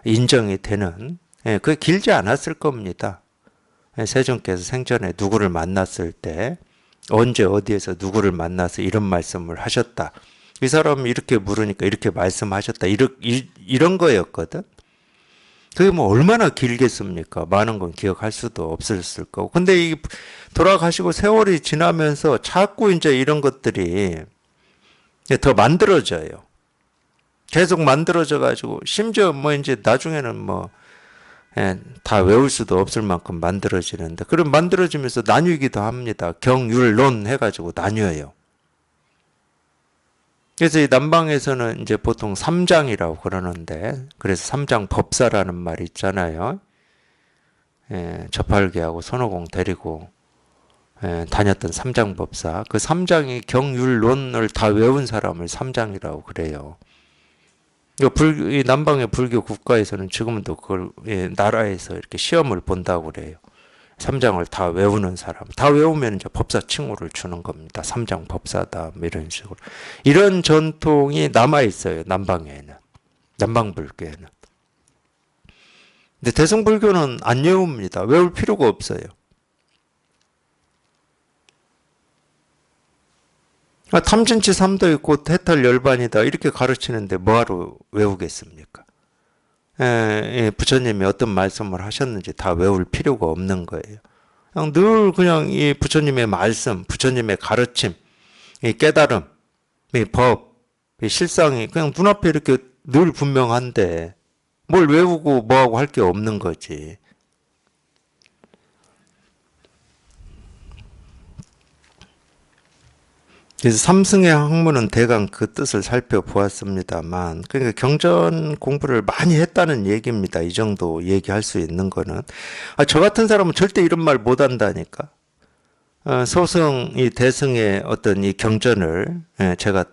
인정이 되는 그게 길지 않았을 겁니다. 세존께서 생전에 누구를 만났을 때 언제 어디에서 누구를 만나서 이런 말씀을 하셨다. 이 사람이 이렇게 물으니까 이렇게 말씀하셨다. 이런 거였거든. 그게 뭐 얼마나 길겠습니까? 많은 건 기억할 수도 없었을 거고. 근데 이 돌아가시고 세월이 지나면서 자꾸 이제 이런 것들이 더 만들어져요. 계속 만들어져 가지고 심지어 뭐 이제 나중에는 뭐 다 외울 수도 없을 만큼 만들어지는데 그럼 만들어지면서 나뉘기도 합니다. 경율론 해가지고 나뉘어요. 그래서 이 남방에서는 이제 보통 삼장이라고 그러는데 그래서 삼장 법사라는 말이 있잖아요. 저팔계하고 손오공 데리고 다녔던 삼장 법사. 그 삼장이 경율론을 다 외운 사람을 삼장이라고 그래요. 이 남방의 불교 국가에서는 지금은 또 그걸 나라에서 이렇게 시험을 본다고 그래요. 삼장을 다 외우는 사람. 다 외우면 이제 법사 칭호를 주는 겁니다. 삼장 법사다. 뭐 이런 식으로. 이런 전통이 남아있어요. 남방에는. 남방불교에는. 근데 대승불교는 안 외웁니다. 외울 필요가 없어요. 탐진치 삼도의 곧 해탈 열반이다 이렇게 가르치는데 뭐하러 외우겠습니까? 부처님이 어떤 말씀을 하셨는지 다 외울 필요가 없는 거예요. 그냥 이 부처님의 말씀, 부처님의 가르침, 이 깨달음, 이 법, 이 실상이 그냥 눈앞에 이렇게 늘 분명한데 뭘 외우고 뭐하고 할 게 없는 거지. 그래서 삼승의 학문은 대강 그 뜻을 살펴보았습니다만, 그러니까 경전 공부를 많이 했다는 얘기입니다. 이 정도 얘기할 수 있는 거는. 저 같은 사람은 절대 이런 말 못 한다니까. 소승, 이 대승의 어떤 이 경전을 제가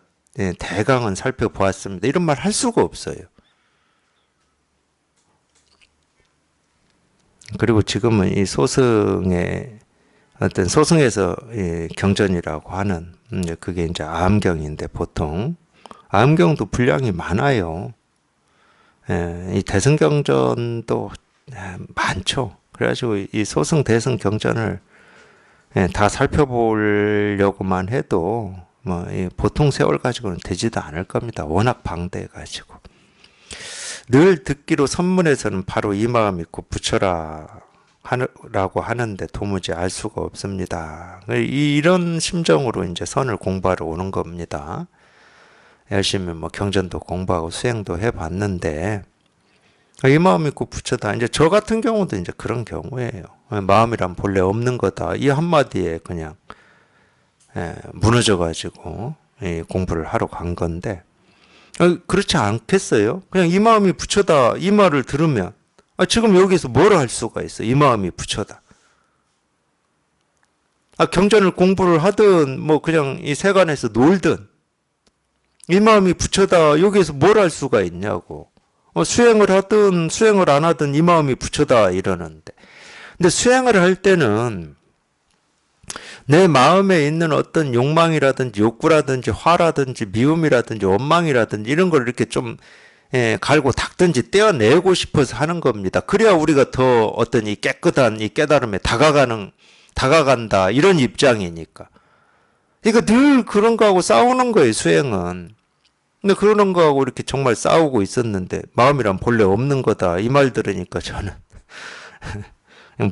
대강은 살펴보았습니다. 이런 말 할 수가 없어요. 그리고 지금은 이 소승의 어떤 소승에서 경전이라고 하는 그게 이제 아암경인데 보통 아암경도 분량이 많아요. 이 대승경전도 많죠. 그래가지고 이 소승 대승 경전을 다 살펴보려고만 해도 뭐 보통 세월 가지고는 되지도 않을 겁니다. 워낙 방대해 가지고. 늘 듣기로 선문에서는 바로 이 마음 있고 부처라 하라고 하는데 도무지 알 수가 없습니다. 이런 심정으로 이제 선을 공부하러 오는 겁니다. 열심히 뭐 경전도 공부하고 수행도 해봤는데 이 마음이 꼭 부처다. 이제 저 같은 경우도 이제 그런 경우예요. 마음이란 본래 없는 거다. 이 한마디에 그냥 무너져가지고 공부를 하러 간 건데 그렇지 않겠어요? 그냥 이 마음이 부처다 이 말을 들으면 지금 여기서 뭘 할 수가 있어? 이 마음이 부처다. 경전을 공부를 하든 뭐 그냥 이 세간에서 놀든 이 마음이 부처다 여기에서 뭘 할 수가 있냐고. 수행을 하든 수행을 안 하든 이 마음이 부처다 이러는데 근데 수행을 할 때는 내 마음에 있는 어떤 욕망이라든지 욕구라든지 화라든지 미움이라든지 원망이라든지 이런 걸 이렇게 좀 갈고 닦든지 떼어내고 싶어서 하는 겁니다. 그래야 우리가 더 어떤 이 깨끗한 이 깨달음에 다가간다 이런 입장이니까. 이거 늘 그런 거하고 싸우는 거예요, 수행은. 근데 그러는 거하고 이렇게 정말 싸우고 있었는데 마음이란 본래 없는 거다 이 말 들으니까 저는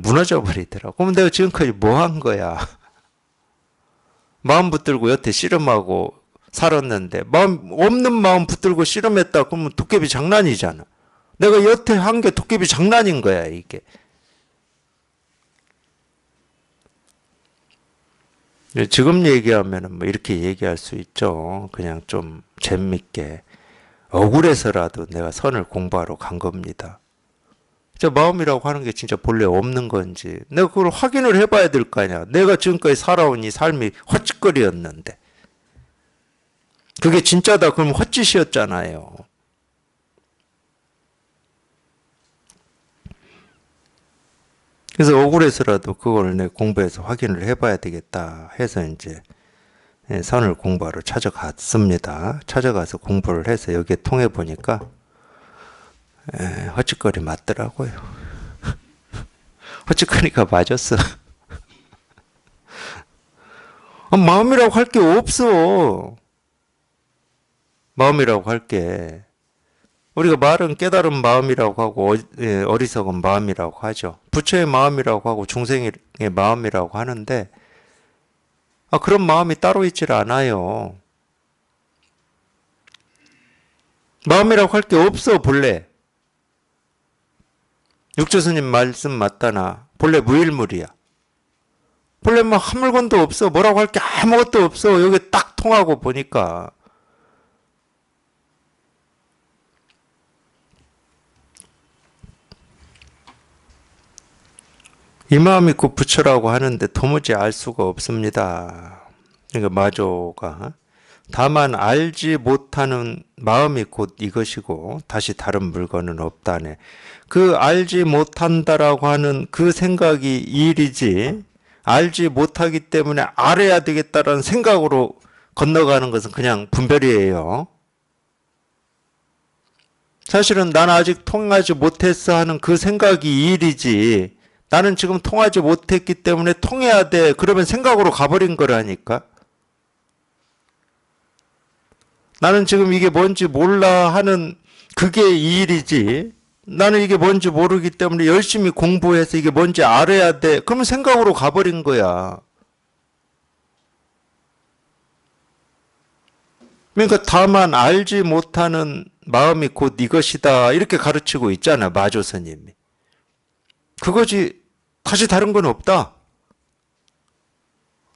무너져 버리더라고. 그럼 내가 지금까지 뭐 한 거야? 마음 붙들고 여태 씨름하고 살았는데 마음 없는 마음 붙들고 씨름했다 그러면 도깨비 장난이잖아. 내가 여태 한 게 도깨비 장난인 거야 이게. 지금 얘기하면은 뭐 이렇게 얘기할 수 있죠. 그냥 좀 재밌게 억울해서라도 내가 선을 공부하러 간 겁니다. 저 마음이라고 하는 게 진짜 본래 없는 건지 내가 그걸 확인을 해봐야 될 거 아니야. 내가 지금까지 살아온 이 삶이 헛짓거리였는데 그게 진짜다 그러면 헛짓이었잖아요. 그래서 억울해서라도 그걸 내 공부해서 확인을 해봐야 되겠다 해서 이제 선을 공부하러 찾아갔습니다. 찾아가서 공부를 해서 여기에 통해 보니까 헛짓거리 맞더라고요. 헛짓거리가 맞았어. 마음이라고 할 게 없어. 마음이라고 할 게. 우리가 말은 깨달은 마음이라고 하고 어리석은 마음이라고 하죠. 부처의 마음이라고 하고 중생의 마음이라고 하는데 그런 마음이 따로 있질 않아요. 마음이라고 할 게 없어 본래. 육조스님 말씀 맞다나 본래 무일물이야. 본래 뭐 한 물건도 없어. 뭐라고 할 게 아무것도 없어. 여기 딱 통하고 보니까. 이 마음이 곧 부처라고 하는데 도무지 알 수가 없습니다. 그러니까 마조가 다만 알지 못하는 마음이 곧 이것이고 다시 다른 물건은 없다네. 그 알지 못한다라고 하는 그 생각이 일이지 알지 못하기 때문에 알아야 되겠다라는 생각으로 건너가는 것은 그냥 분별이에요. 사실은 난 아직 통하지 못했어 하는 그 생각이 일이지 나는 지금 통하지 못했기 때문에 통해야 돼. 그러면 생각으로 가버린 거라니까. 나는 지금 이게 뭔지 몰라 하는 그게 이 일이지. 나는 이게 뭔지 모르기 때문에 열심히 공부해서 이게 뭔지 알아야 돼. 그러면 생각으로 가버린 거야. 그러니까 다만 알지 못하는 마음이 곧 이것이다. 이렇게 가르치고 있잖아. 마조 스님이. 그거지 다시 다른 건 없다.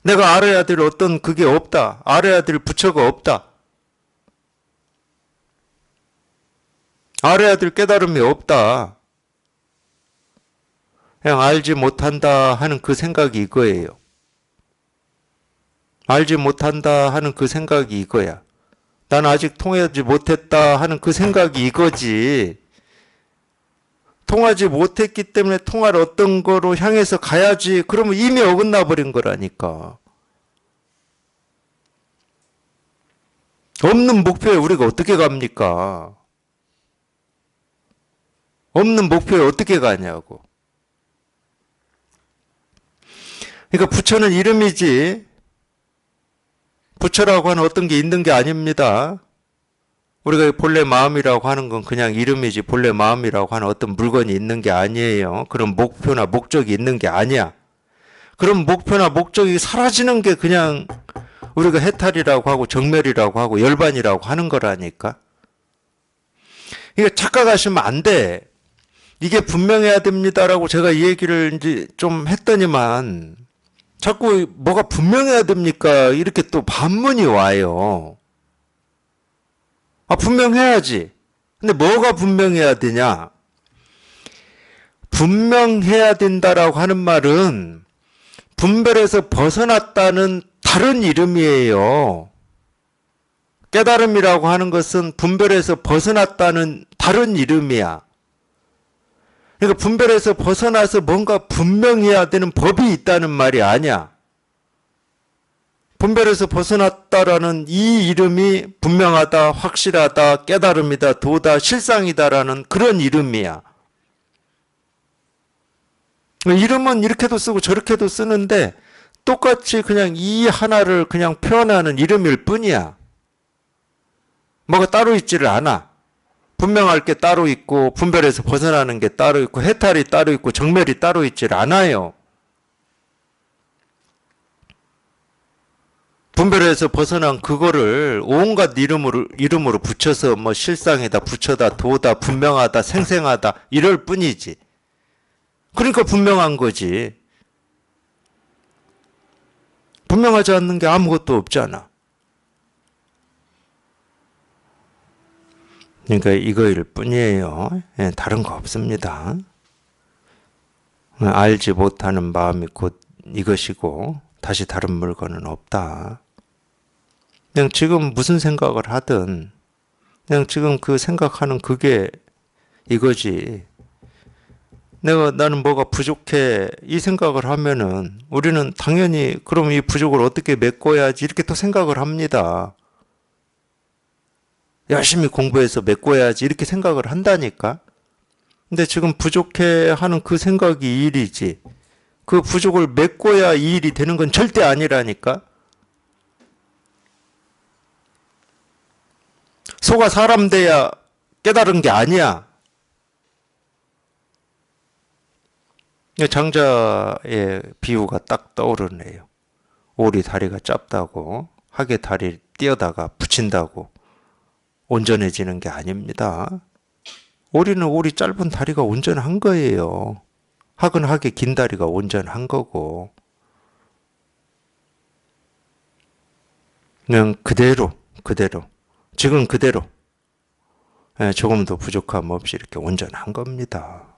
내가 알아야 될 어떤 그게 없다. 알아야 될 부처가 없다. 알아야 될 깨달음이 없다. 그냥 알지 못한다 하는 그 생각이 이거예요. 알지 못한다 하는 그 생각이 이거야. 난 아직 통하지 못했다 하는 그 생각이 이거지. 통하지 못했기 때문에 통할 어떤 거로 향해서 가야지. 그러면 이미 어긋나 버린 거라니까. 없는 목표에 우리가 어떻게 갑니까? 없는 목표에 어떻게 가냐고. 그러니까 부처는 이름이지 부처라고 하는 어떤 게 있는 게 아닙니다. 우리가 본래 마음이라고 하는 건 그냥 이름이지 본래 마음이라고 하는 어떤 물건이 있는 게 아니에요. 그런 목표나 목적이 있는 게 아니야. 그런 목표나 목적이 사라지는 게 그냥 우리가 해탈이라고 하고 정멸이라고 하고 열반이라고 하는 거라니까. 이게 착각하시면 안 돼. 이게 분명해야 됩니다라고 제가 이 얘기를 이제 좀 했더니만 자꾸 뭐가 분명해야 됩니까? 이렇게 또 반문이 와요. 아, 분명해야지. 근데 뭐가 분명해야 되냐? 분명해야 된다라고 하는 말은 분별에서 벗어났다는 다른 이름이에요. 깨달음이라고 하는 것은 분별에서 벗어났다는 다른 이름이야. 그러니까 분별에서 벗어나서 뭔가 분명해야 되는 법이 있다는 말이 아니야. 분별에서 벗어났다라는 이 이름이 분명하다, 확실하다, 깨달음이다, 도다, 실상이다라는 그런 이름이야. 이름은 이렇게도 쓰고 저렇게도 쓰는데 똑같이 그냥 이 하나를 그냥 표현하는 이름일 뿐이야. 뭐가 따로 있지를 않아. 분명할 게 따로 있고 분별에서 벗어나는 게 따로 있고 해탈이 따로 있고 정멸이 따로 있지를 않아요. 분별에서 벗어난 그거를 온갖 이름으로 붙여서 뭐 실상이다, 부처다, 도다, 분명하다, 생생하다 이럴 뿐이지. 그러니까 분명한 거지. 분명하지 않는 게 아무것도 없잖아. 그러니까 이거일 뿐이에요. 다른 거 없습니다. 알지 못하는 마음이 곧 이것이고 다시 다른 물건은 없다. 그냥 지금 무슨 생각을 하든 그냥 지금 그 생각하는 그게 이거지. 나는 뭐가 부족해 이 생각을 하면은 우리는 당연히 그럼 이 부족을 어떻게 메꿔야지 이렇게 또 생각을 합니다. 열심히 공부해서 메꿔야지 이렇게 생각을 한다니까. 근데 지금 부족해 하는 그 생각이 이 일이지. 그 부족을 메꿔야 이 일이 되는 건 절대 아니라니까. 소가 사람 돼야 깨달은 게 아니야. 장자의 비유가 딱 떠오르네요. 오리 다리가 짧다고 학의 다리 띄어다가 붙인다고 온전해지는 게 아닙니다. 오리는 오리 짧은 다리가 온전한 거예요. 학은 학의 긴 다리가 온전한 거고. 그냥 그대로 지금 그대로 조금도 부족함 없이 이렇게 온전한 겁니다.